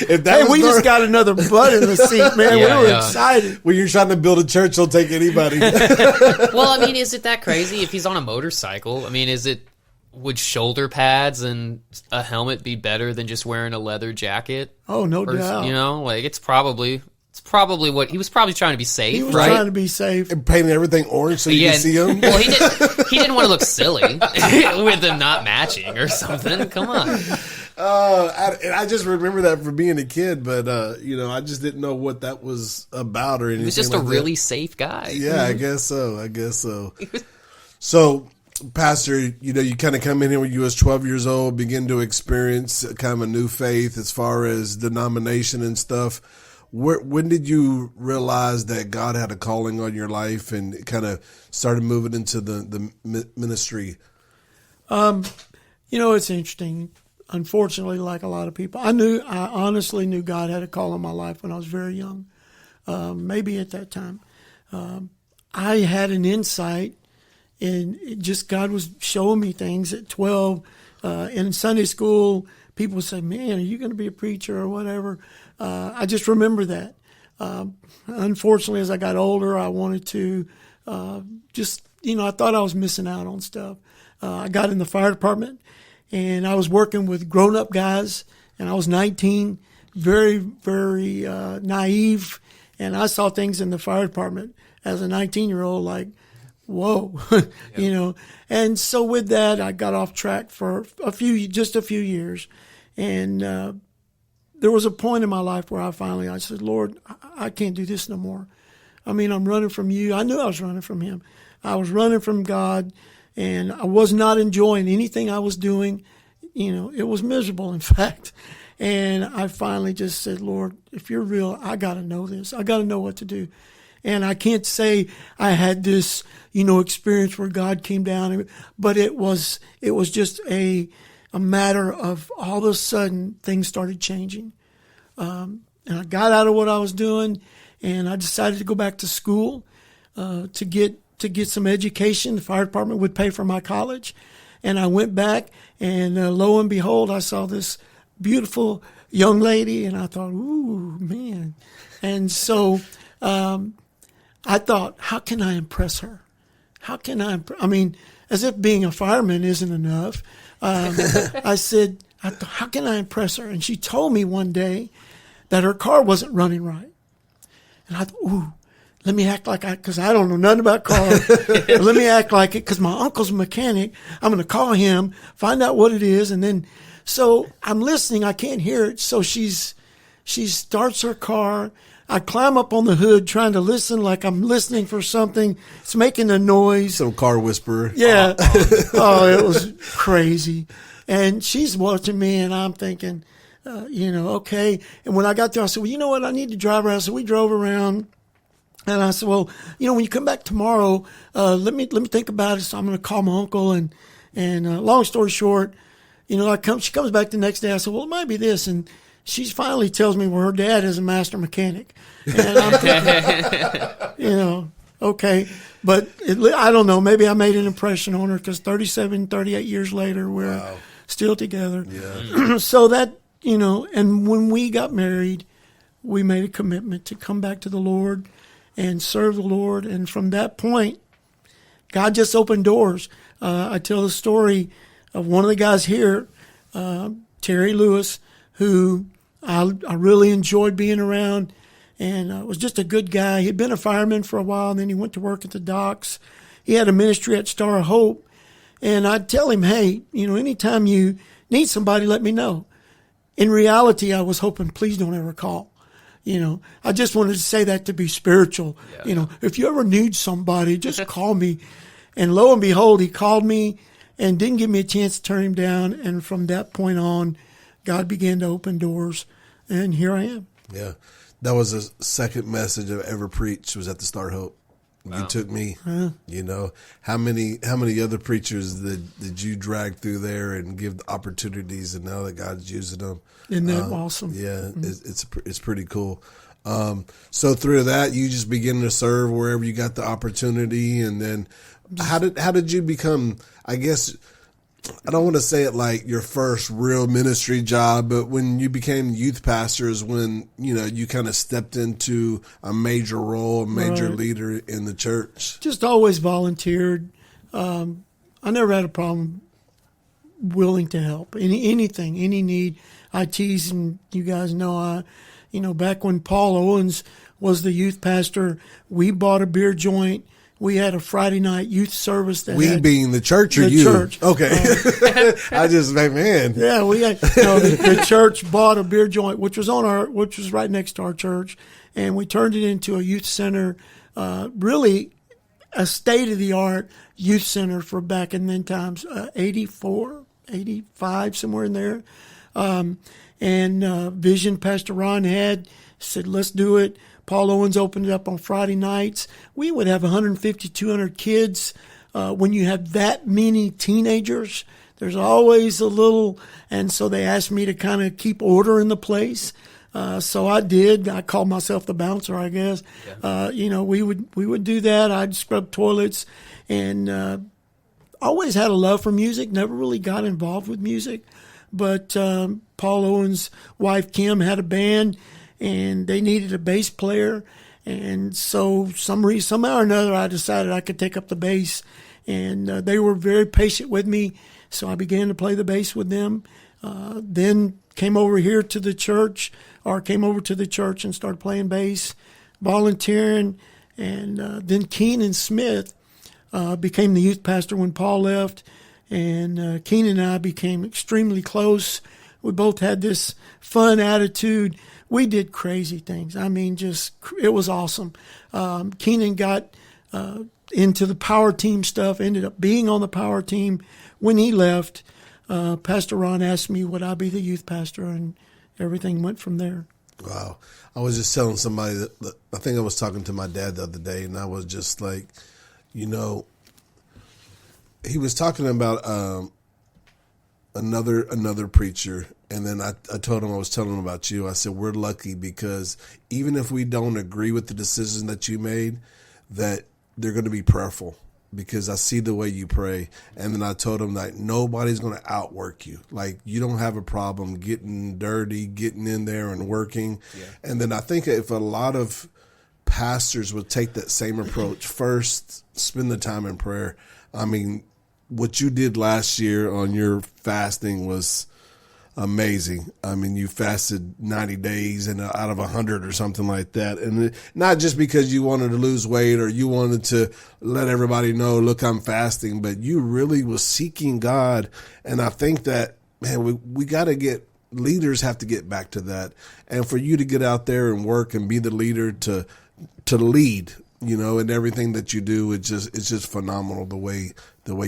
If that Hey, was we just got another butt in the seat, man. Yeah, we were yeah. excited. when you're trying to build a church, they'll take anybody. Well, I mean, is it that crazy if he's on a motorcycle? I mean, would shoulder pads and a helmet be better than just wearing a leather jacket? Oh, no Or, doubt. you know, like it's probably what he was probably trying to be safe, He was right? trying to be safe. And painting everything orange so you can see them. Well, he didn't want to look silly with them not matching or something. Come on. I just remember that from being a kid, but I just didn't know what that was about or anything. He was just like a that. really safe guy. Yeah, I guess so. So, Pastor, you kind of come in here when you was 12 years old, begin to experience kind of a new faith as far as denomination and stuff. When did you realize that God had a calling on your life and kind of started moving into the ministry? It's interesting. Unfortunately, like a lot of people, I honestly knew God had a call on my life when I was very young. Maybe at that time. I had an insight, and God was showing me things at 12. In Sunday school, people would say, "Man, are you going to be a preacher or whatever?" I just remember that. Unfortunately, as I got older, I wanted to I thought I was missing out on stuff. I got in the fire department, and I was working with grown-up guys, and I was 19, very, very naive, and I saw things in the fire department as a 19-year-old like, whoa, And so with that, I got off track for just a few years, and there was a point in my life where I said, Lord, I can't do this no more. I mean, I'm running from you. I knew I was running from him. I was running from God, and I was not enjoying anything I was doing. It was miserable, in fact. And I finally just said, Lord, if you're real, I got to know this. I got to know what to do. And I can't say I had this, experience where God came down, but it was just a matter of all of a sudden things started changing. And I got out of what I was doing, and I decided to go back to school to get some education. The fire department would pay for my college. And I went back, and lo and behold, I saw this beautiful young lady, and I thought, ooh, man. And so I thought, how can I impress her? As if being a fireman isn't enough. I thought, how can I impress her? And she told me one day that her car wasn't running right. And I thought, ooh, let me act like because I don't know nothing about cars. Let me act like it because my uncle's a mechanic. I'm going to call him, find out what it is. And then, so I'm listening. I can't hear it. So she starts her car. I climb up on the hood trying to listen like I'm listening for something. It's making a noise. Some car whisperer. Yeah. It was crazy. And she's watching me, and I'm thinking, okay. And when I got there, I said, well, you know what? I need to drive around. So we drove around. And I said, well, when you come back tomorrow, let me think about it. So I'm going to call my uncle. And long story short, she comes back the next day. I said, well, it might be this. And she finally tells me where her dad is a master mechanic. And I'm thinking, okay. But I don't know. Maybe I made an impression on her because 38 years later, we're still together. Yeah. So that, and when we got married, we made a commitment to come back to the Lord and serve the Lord. And from that point, God just opened doors. I tell the story of one of the guys here, Terry Lewis, who I really enjoyed being around, and was just a good guy. He'd been a fireman for a while, and then he went to work at the docks. He had a ministry at Star of Hope, and I'd tell him, hey, anytime you need somebody, let me know. In reality, I was hoping, please don't ever call. I just wanted to say that to be spiritual. Yeah. If you ever need somebody, just call me. And lo and behold, he called me and didn't give me a chance to turn him down. And from that point on, God began to open doors, and here I am. Yeah. That was the second message I've ever preached, was at the Star Hope. Wow. You took me. How many other preachers did you drag through there and give the opportunities, and now that God's using them? Isn't that awesome? Yeah, it's pretty cool. So through that, you just begin to serve wherever you got the opportunity, and then how did you become? I guess I don't want to say it like your first real ministry job, but when you became youth pastors, when you kind of stepped into a major role, a major leader in the church. Just always volunteered. I never had a problem willing to help. Anything, any need. I tease, and you guys know, back when Paul Owens was the youth pastor, we bought a beer joint. We had a Friday night youth service. Being the church or the you? Church. Okay. I just, man. Yeah, the church bought a beer joint, which was right next to our church, and we turned it into a youth center, really a state-of-the-art youth center for back in then times, 84, 85, somewhere in there. Vision Pastor Ron had said, let's do it. Paul Owens opened it up on Friday nights. We would have 150, 200 kids. When you have that many teenagers, there's always a little, and so they asked me to kind of keep order in the place. So I did. I called myself the bouncer, I guess. Yeah. We would do that. I'd scrub toilets, and always had a love for music. Never really got involved with music, but Paul Owens' wife Kim had a band, and they needed a bass player, and so somehow or another, I decided I could take up the bass, and they were very patient with me, so I began to play the bass with them. Then came over to the church and started playing bass, volunteering, and then Keenan Smith became the youth pastor when Paul left, and Keenan and I became extremely close. We both had this fun attitude. We did crazy things. I mean, it was awesome. Keenan got into the power team stuff, ended up being on the power team. When he left, Pastor Ron asked me would I be the youth pastor, and everything went from there. Wow. I was just telling somebody that I think I was talking to my dad the other day, and I was just like, he was talking about another preacher, and then I told him, I was telling him about you. I said, we're lucky because even if we don't agree with the decision that you made, that they're going to be prayerful, because I see the way you pray. And then I told him that nobody's going to outwork you. Like, you don't have a problem getting dirty, getting in there and working. Yeah. And then I think if a lot of pastors would take that same approach, first spend the time in prayer. I mean, what you did last year on your fasting was amazing. I mean, you fasted 90 days and out of 100 or something like that. And not just because you wanted to lose weight or you wanted to let everybody know, look, I'm fasting, but you really was seeking God. And I think that, man, we got to leaders have to get back to that. And for you to get out there and work and be the leader to lead, and everything that you do, it's just phenomenal the way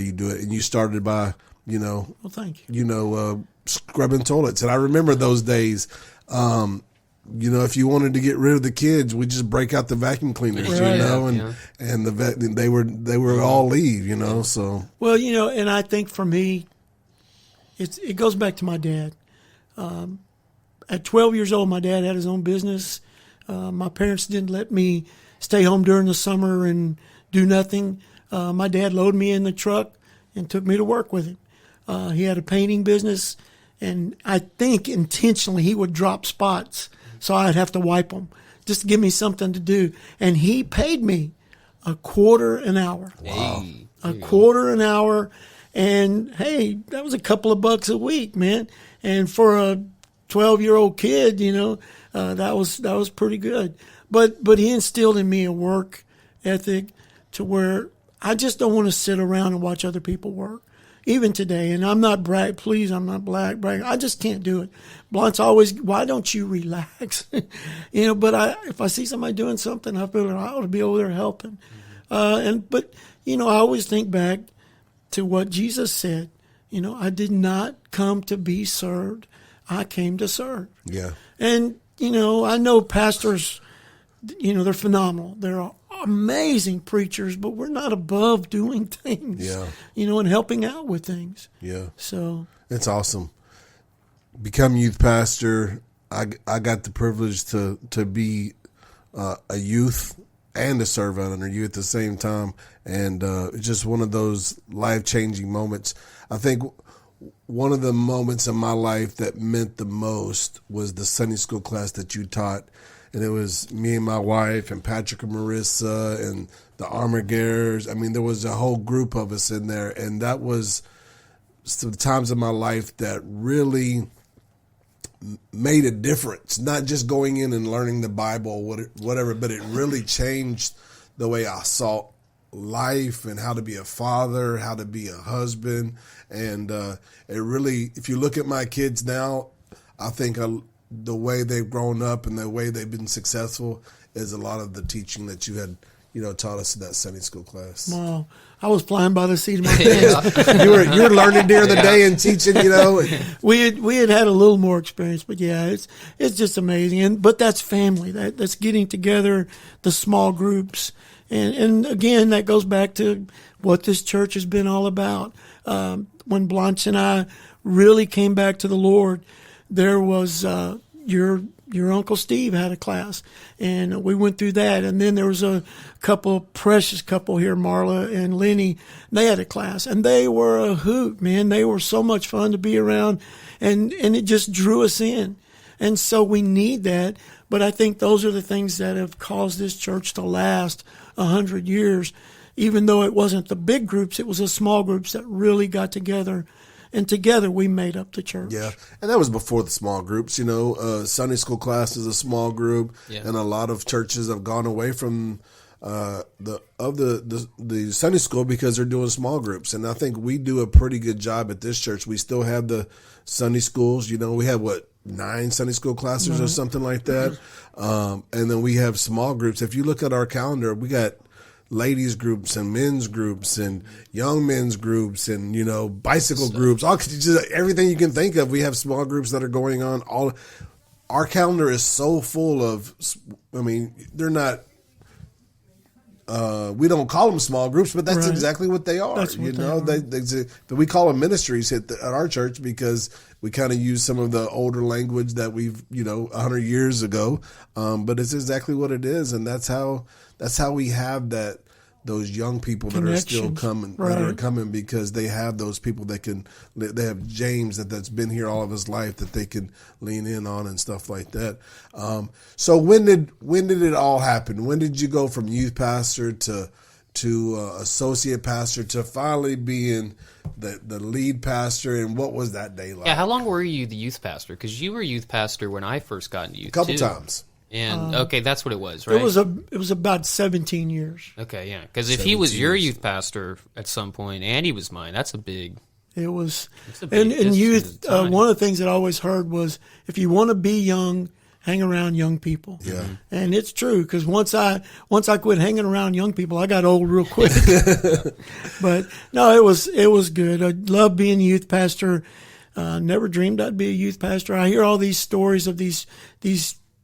you do it. And you started by, well, thank you. Scrubbing toilets. And I remember those days, if you wanted to get rid of the kids, we just break out the vacuum cleaners, and they were all leave, so. Well, and I think for me, it goes back to my dad. At 12 years old, my dad had his own business. My parents didn't let me stay home during the summer and do nothing. My dad loaded me in the truck and took me to work with him. He had a painting business, and I think intentionally he would drop spots so I'd have to wipe them just to give me something to do. And he paid me $0.25 an hour. Wow. $0.25 an hour. And, hey, that was a couple of bucks a week, man. And for a 12-year-old kid, that was pretty good. But he instilled in me a work ethic to where I just don't want to sit around and watch other people work. Even today, and I'm not I'm not bragging. I just can't do it. Blunt's always, why don't you relax? But if I see somebody doing something, I feel like I ought to be over there helping. But I always think back to what Jesus said. I did not come to be served. I came to serve. Yeah. And, I know pastors, they're phenomenal. They're amazing preachers, but we're not above doing things, and helping out with things. Yeah. So it's awesome. Become youth pastor. I got the privilege to be a youth and to serve under you at the same time. And it's just one of those life-changing moments. I think one of the moments in my life that meant the most was the Sunday school class that you taught. And it was me and my wife and Patrick and Marissa and the Armaguers. I mean, there was a whole group of us in there. And that was some times in my life that really made a difference. Not just going in and learning the Bible or whatever, but it really changed the way I saw life and how to be a father, how to be a husband. And it really, if you look at my kids now, I think the way they've grown up and the way they've been successful is a lot of the teaching that you had, taught us in that Sunday school class. Wow. I was flying by the seat of my pants. You were learning during the day and teaching, We had a little more experience, but it's just amazing. But that's family. That's getting together, the small groups. And again, that goes back to what this church has been all about. When Blanche and I really came back to the Lord, there was your Uncle Steve had a class, and we went through that. And then there was a precious couple here, Marla and Lenny. They had a class, and they were a hoot, man. They were so much fun to be around, and it just drew us in. And so we need that. But I think those are the things that have caused this church to last 100 years. Even though it wasn't the big groups, it was the small groups that really got together. And together we made up the church. Yeah, and that was before the small groups. Sunday school class is a small group, and a lot of churches have gone away from the Sunday school because they're doing small groups. And I think we do a pretty good job at this church. We still have the Sunday schools. We have 9 Sunday school classes or something like that, and then we have small groups. If you look at our calendar, we got ladies groups and men's groups and young men's groups and bicycle groups, just everything you can think of. We have small groups that are going on. Our calendar is so full of, they're not, we don't call them small groups, but that's exactly what they are. That's what we call them ministries at our church because we kind of use some of the older language that we've 100 years ago, but it's exactly what it is. And that's how we have those young people that are still coming, because they have those people they have James that's been here all of his life that they can lean in on and stuff like that. So when did it all happen? When did you go from youth pastor to associate pastor to finally being the lead pastor, and what was that day like? Yeah, how long were you the youth pastor? Because you were youth pastor when I first got into youth. A couple times. And okay, that's what it was, right? It was about 17 years. Okay, yeah, because if he was your youth pastor at some point and he was mine, that's a big. It was, and youth. One of the things that I always heard was, if you want to be young, hang around young people. Yeah, and it's true, because once I quit hanging around young people, I got old real quick. But no, it was good. I love being youth pastor. Never dreamed I'd be a youth pastor. I hear all these stories of these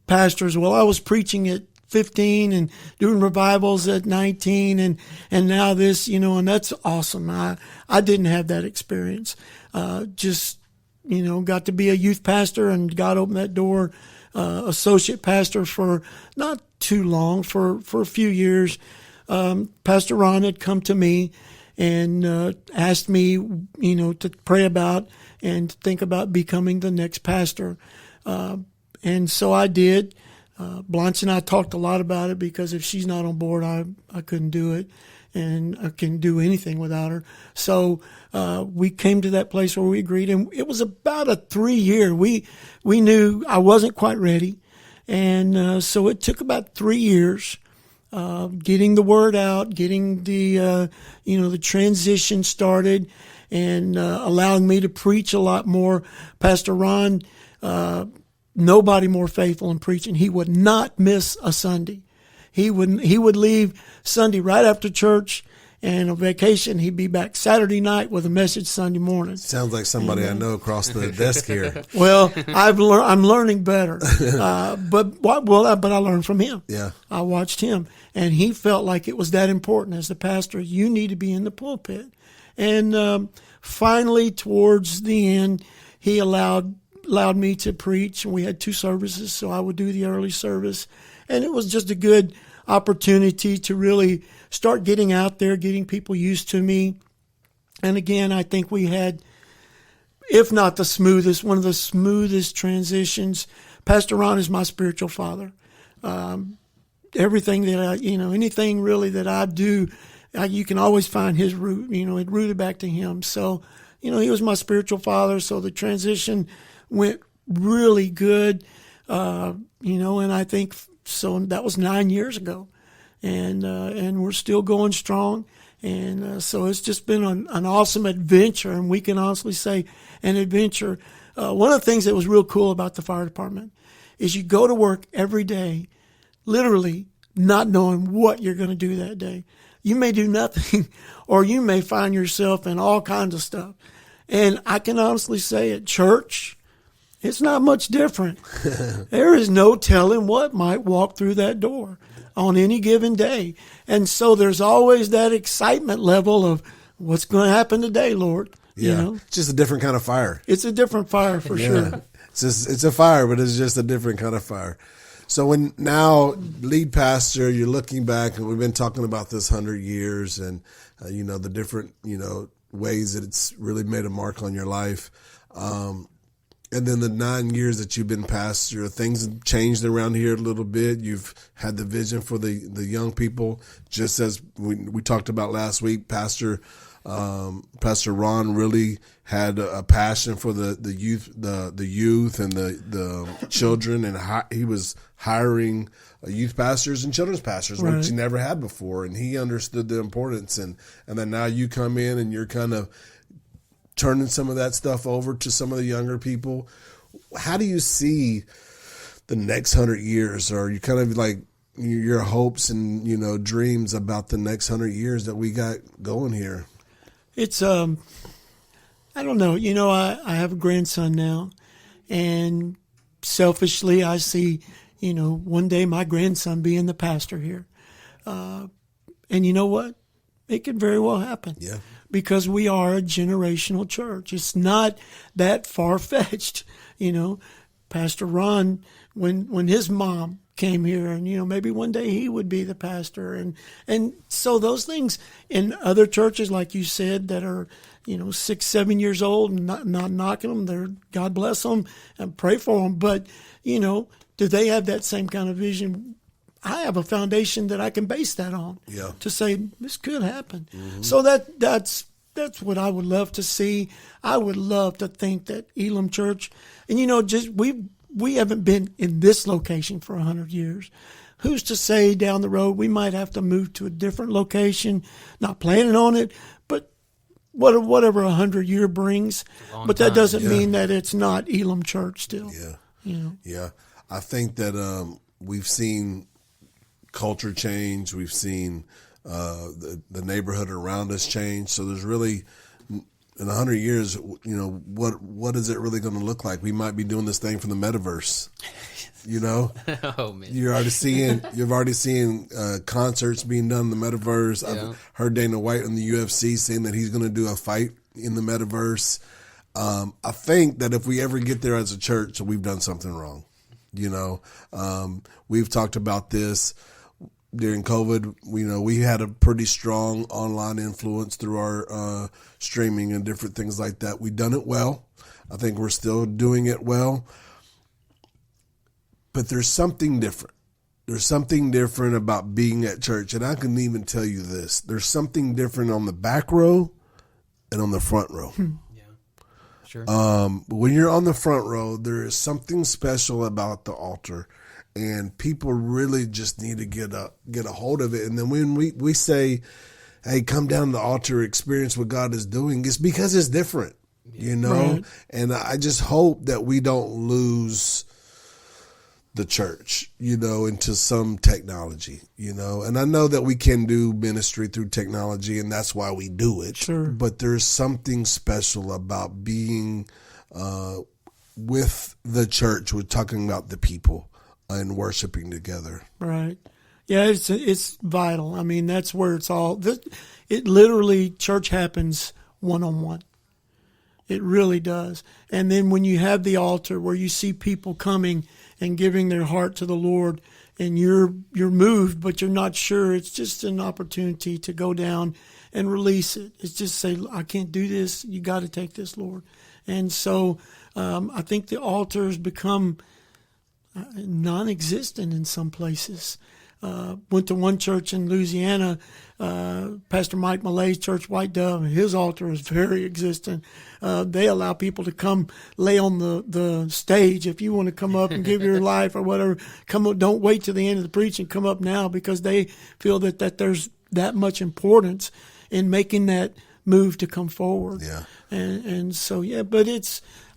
pastors. Well, I was preaching at 15 and doing revivals at 19 and now this, and that's awesome. I didn't have that experience. Just, got to be a youth pastor, and God opened that door. Associate pastor for not too long, for a few years. Pastor Ron had come to me and asked me, to pray about and think about becoming the next pastor. And so I did. Blanche and I talked a lot about it, because if she's not on board, I couldn't do it. and I can do anything without her. So we came to that place where we agreed, and it was about a 3-year. We knew I wasn't quite ready, and so it took about 3 years. Getting the word out, getting the the transition started, and allowing me to preach a lot more. Pastor Ron, nobody more faithful in preaching. He would not miss a Sunday. He would leave Sunday right after church, and on vacation he'd be back Saturday night with a message Sunday morning. Sounds like somebody I know across the desk here. Well, I'm learning better, but I learned from him. Yeah, I watched him, and he felt like it was that important. As the pastor, you need to be in the pulpit. And finally, towards the end, he allowed me to preach, and we had 2 services, so I would do the early service, and it was just a good opportunity to really start getting out there, getting people used to me. And again, I think we had, if not the smoothest, one of the smoothest transitions. Pastor Ron is my spiritual father. Everything that anything really that I do, you can always find his root, it rooted back to him. So, he was my spiritual father. So the transition went really good, and I think so. That was 9 years ago, and we're still going strong. And so it's just been an awesome adventure, and we can honestly say an adventure. One of the things that was real cool about the fire department is you go to work every day, literally not knowing what you're going to do that day. You may do nothing, or you may find yourself in all kinds of stuff. And I can honestly say at church, it's not much different. There is no telling what might walk through that door on any given day. And so there's always that excitement level of what's going to happen today, Lord. Yeah. It's just a different kind of fire. It's a different fire for sure. It's a fire, but it's just a different kind of fire. So when now lead pastor, you're looking back, and we've been talking about this 100 years and, the different, ways that it's really made a mark on your life. And then the 9 years that you've been pastor, things have changed around here a little bit. You've had the vision for the young people, just as we talked about last week. Pastor Ron really had a passion for the youth and the children, and he was hiring youth pastors and children's pastors, right, which he never had before, and he understood the importance. And then now you come in and you're kind of turning some of that stuff over to some of the younger people. How do you see the next 100 years? Or you kind of like your hopes and, dreams about the next 100 years that we got going here? It's, I don't know. I have a grandson now, and selfishly I see, one day my grandson being the pastor here. And you know what? It could very well happen. Yeah. Because we are a generational church. It's not that far-fetched. Pastor Ron, when his mom came here, and, maybe one day he would be the pastor. And so those things in other churches, like you said, that are, 6, 7 years old, and not knocking them, God bless them and pray for them. But, do they have that same kind of vision? I have a foundation that I can base that on, to say this could happen. Mm-hmm. So that's what I would love to see. I would love to think that Elim Church, and just we haven't been in this location for 100 years. Who's to say down the road we might have to move to a different location? Not planning on it, but whatever 100-year brings. But that doesn't mean that it's not Elim Church still. Yeah, yeah. I think that we've seen culture change. We've seen the neighborhood around us change. So there's really, in 100 years, what is it really going to look like? We might be doing this thing from the metaverse. Oh man, you've already seen concerts being done in the metaverse. Yeah. I've heard Dana White on the UFC saying that he's going to do a fight in the metaverse. I think that if we ever get there as a church, we've done something wrong. We've talked about this during COVID. We had a pretty strong online influence through our streaming and different things like that. We've done it well. I think we're still doing it well. But there's something different. There's something different about being at church, and I can even tell you this. There's something different on the back row and on the front row. Sure. When you're on the front row, there is something special about the altar, and people really just need to get a hold of it. And then when we say, hey, come down to the altar, experience what God is doing, it's because it's different, you know? Right. And I just hope that we don't lose the church, you know, into some technology, you know. And I know that we can do ministry through technology, and that's why we do it. Sure. But there's something special about being with the church. We're talking about the people and worshiping together. Right. Yeah, it's vital. I mean, that's where it's all. It literally, church happens one-on-one. It really does. And then when you have the altar where you see people coming and giving their heart to the Lord, and you're moved, but you're not sure, it's just an opportunity to go down and release it. It's just say, I can't do this. You got to take this, Lord. And so I think the altar has become non-existent in some places. Went to one church in Louisiana, Pastor Mike Malay's church, White Dove, and his altar is very existent. They allow people to come lay on the stage. If you want to come up and give your life or whatever, come up. Don't wait till the end of the preaching. Come up now, because they feel that there's that much importance in making that move to come forward. Yeah. And so, yeah, but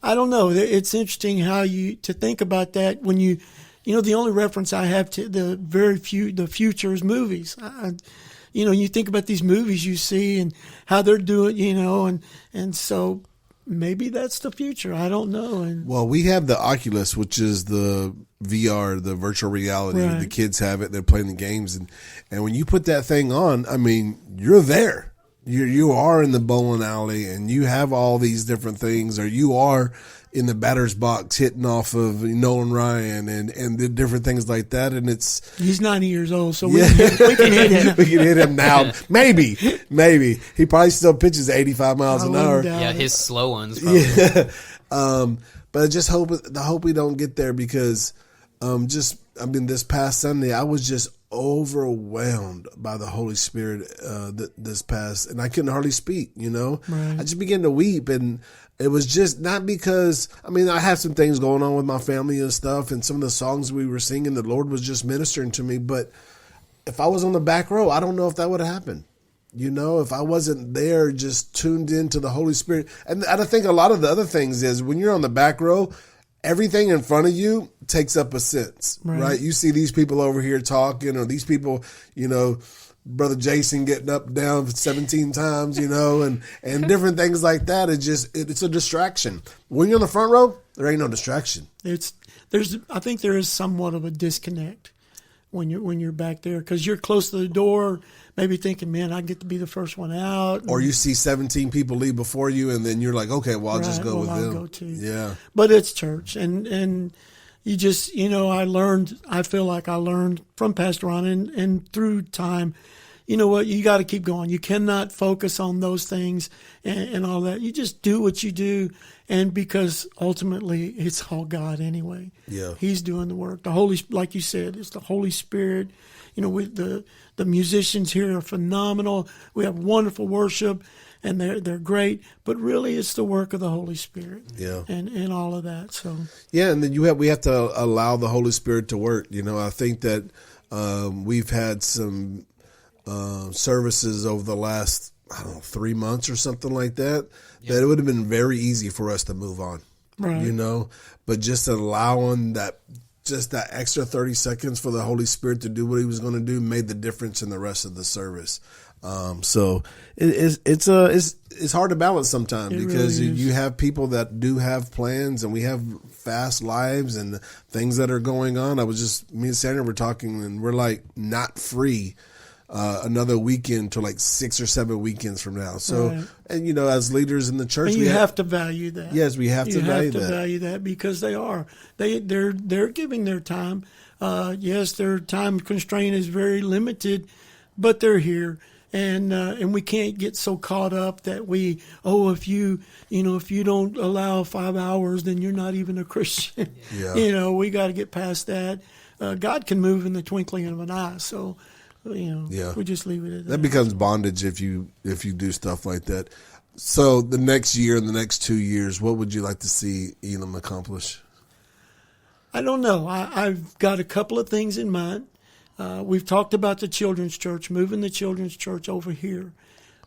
I don't know. It's interesting how to think about that when you know, the only reference I have to the future is movies. You know, you think about these movies you see and how they're doing, you know, and so maybe that's the future. I don't know. And well, we have the Oculus, which is the VR, the virtual reality. Right. The kids have it. They're playing the games. And when you put that thing on, I mean, you're there. You are in the bowling alley, and you have all these different things, or you are in the batter's box hitting off of Nolan Ryan and the different things like that. And he's 90 years old, so yeah. we can hit him. We can hit him now. Maybe. He probably still pitches 85 miles an hour. Yeah, his slow ones. Probably. Yeah. But I just hope we don't get there, because this past Sunday, I was just overwhelmed by the Holy Spirit this past, and I couldn't hardly speak, you know. Right. I just began to weep, and it was just not because, I have some things going on with my family and stuff, and some of the songs we were singing, the Lord was just ministering to me. But if I was on the back row, I don't know if that would have happened. You know, if I wasn't there, just tuned into the Holy Spirit. And I think a lot of the other things is when you're on the back row, everything in front of you takes up a sense, right? You see these people over here talking, or these people, you know, Brother Jason getting up, down 17 times, you know, and different things like that. It's a distraction. When you're on the front row, there ain't no distraction. I think there is somewhat of a disconnect when you're back there, because you're close to the door, maybe thinking, man, I get to be the first one out. Or you see 17 people leave before you, and then you're like, okay, well, I'll just go with them. I'll go too. Yeah. But it's church, and you just, you know, I feel like I learned from Pastor Ron and through time, you know what, you got to keep going. You cannot focus on those things and all that. You just do what you do, and because ultimately it's all God anyway. Yeah. He's doing the work. The Holy, like you said, it's the Holy Spirit. You know, the musicians here are phenomenal. We have wonderful worship, and they're great. But really, it's the work of the Holy Spirit. Yeah. And all of that. So. Yeah, and then we have to allow the Holy Spirit to work. You know, I think that we've had some services over the last 3 months or something like that. Yeah. That it would have been very easy for us to move on. Right. You know, but just allowing that extra 30 seconds for the Holy Spirit to do what he was going to do made the difference in the rest of the service. So it's hard to balance sometimes, because really you have people that do have plans, and we have fast lives and things that are going on. Me and Sandra were talking, and we're like not free another weekend to like 6 or 7 weekends from now. So, right. And you know, as leaders in the church, and you have to value that. Yes, we have to value that. You have to value that, because they're giving their time. Yes, their time constraint is very limited, but they're here. And we can't get so caught up that if you don't allow 5 hours, then you're not even a Christian. Yeah. You know, we got to get past that. God can move in the twinkling of an eye. So, we just leave it at that. That becomes bondage if you do stuff like that. So the next year and the next 2 years, what would you like to see Elim accomplish? I don't know. I've got a couple of things in mind. We've talked about the children's church, moving the children's church over here.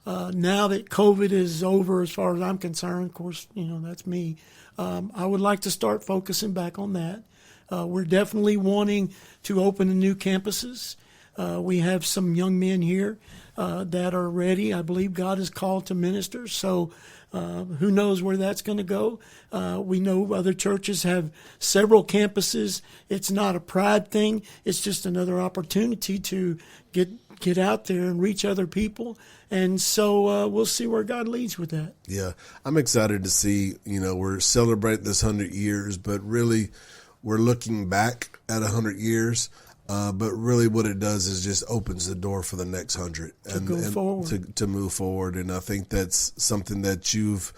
Now that COVID is over, as far as I'm concerned, of course, that's me. I would like to start focusing back on that. We're definitely wanting to open the new campuses. We have some young men here that are ready. I believe God is called to minister. So who knows where that's going to go. We know other churches have several campuses. It's not a pride thing. It's just another opportunity to get out there and reach other people. And so we'll see where God leads with that. Yeah, I'm excited to see, we're celebrating this 100 years, but really we're looking back at 100 years. But really what it does is just opens the door for the next 100 to move forward. And I think that's something that you've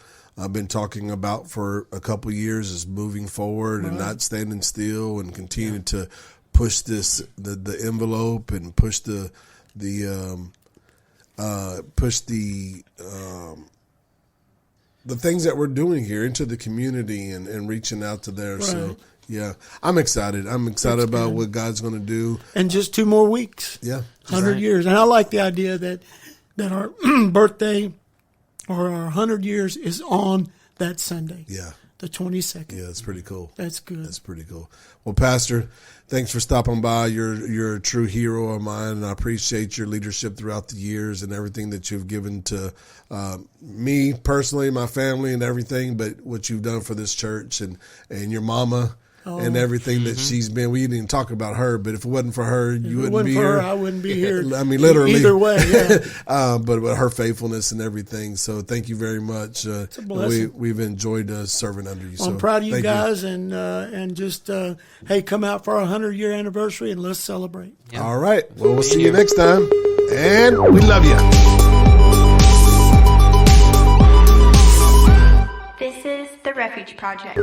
been talking about for a couple of years, is moving forward and not standing still and continuing to push the envelope and push the things that we're doing here into the community and reaching out to there. Right. So yeah, I'm excited. I'm excited about what God's going to do. And just 2 more weeks. Yeah. 100 years. And I like the idea that our birthday or our 100 years is on that Sunday. Yeah. The 22nd. Yeah, that's pretty cool. That's good. That's pretty cool. Well, Pastor, thanks for stopping by. You're a true hero of mine, and I appreciate your leadership throughout the years and everything that you've given to me personally, my family, and everything, but what you've done for this church and your mama. And everything that she's been. We didn't even talk about her, but if it wasn't for her, you wouldn't be here. I wouldn't be here. I mean, literally. Either way, yeah. But her faithfulness and everything. So thank you very much. It's a blessing. We've enjoyed serving under you. I'm so proud of you guys, and just hey, come out for our 100-year anniversary and let's celebrate. Yeah. All right. Well, we'll see you next time, and we love you. This is the Refuge Project.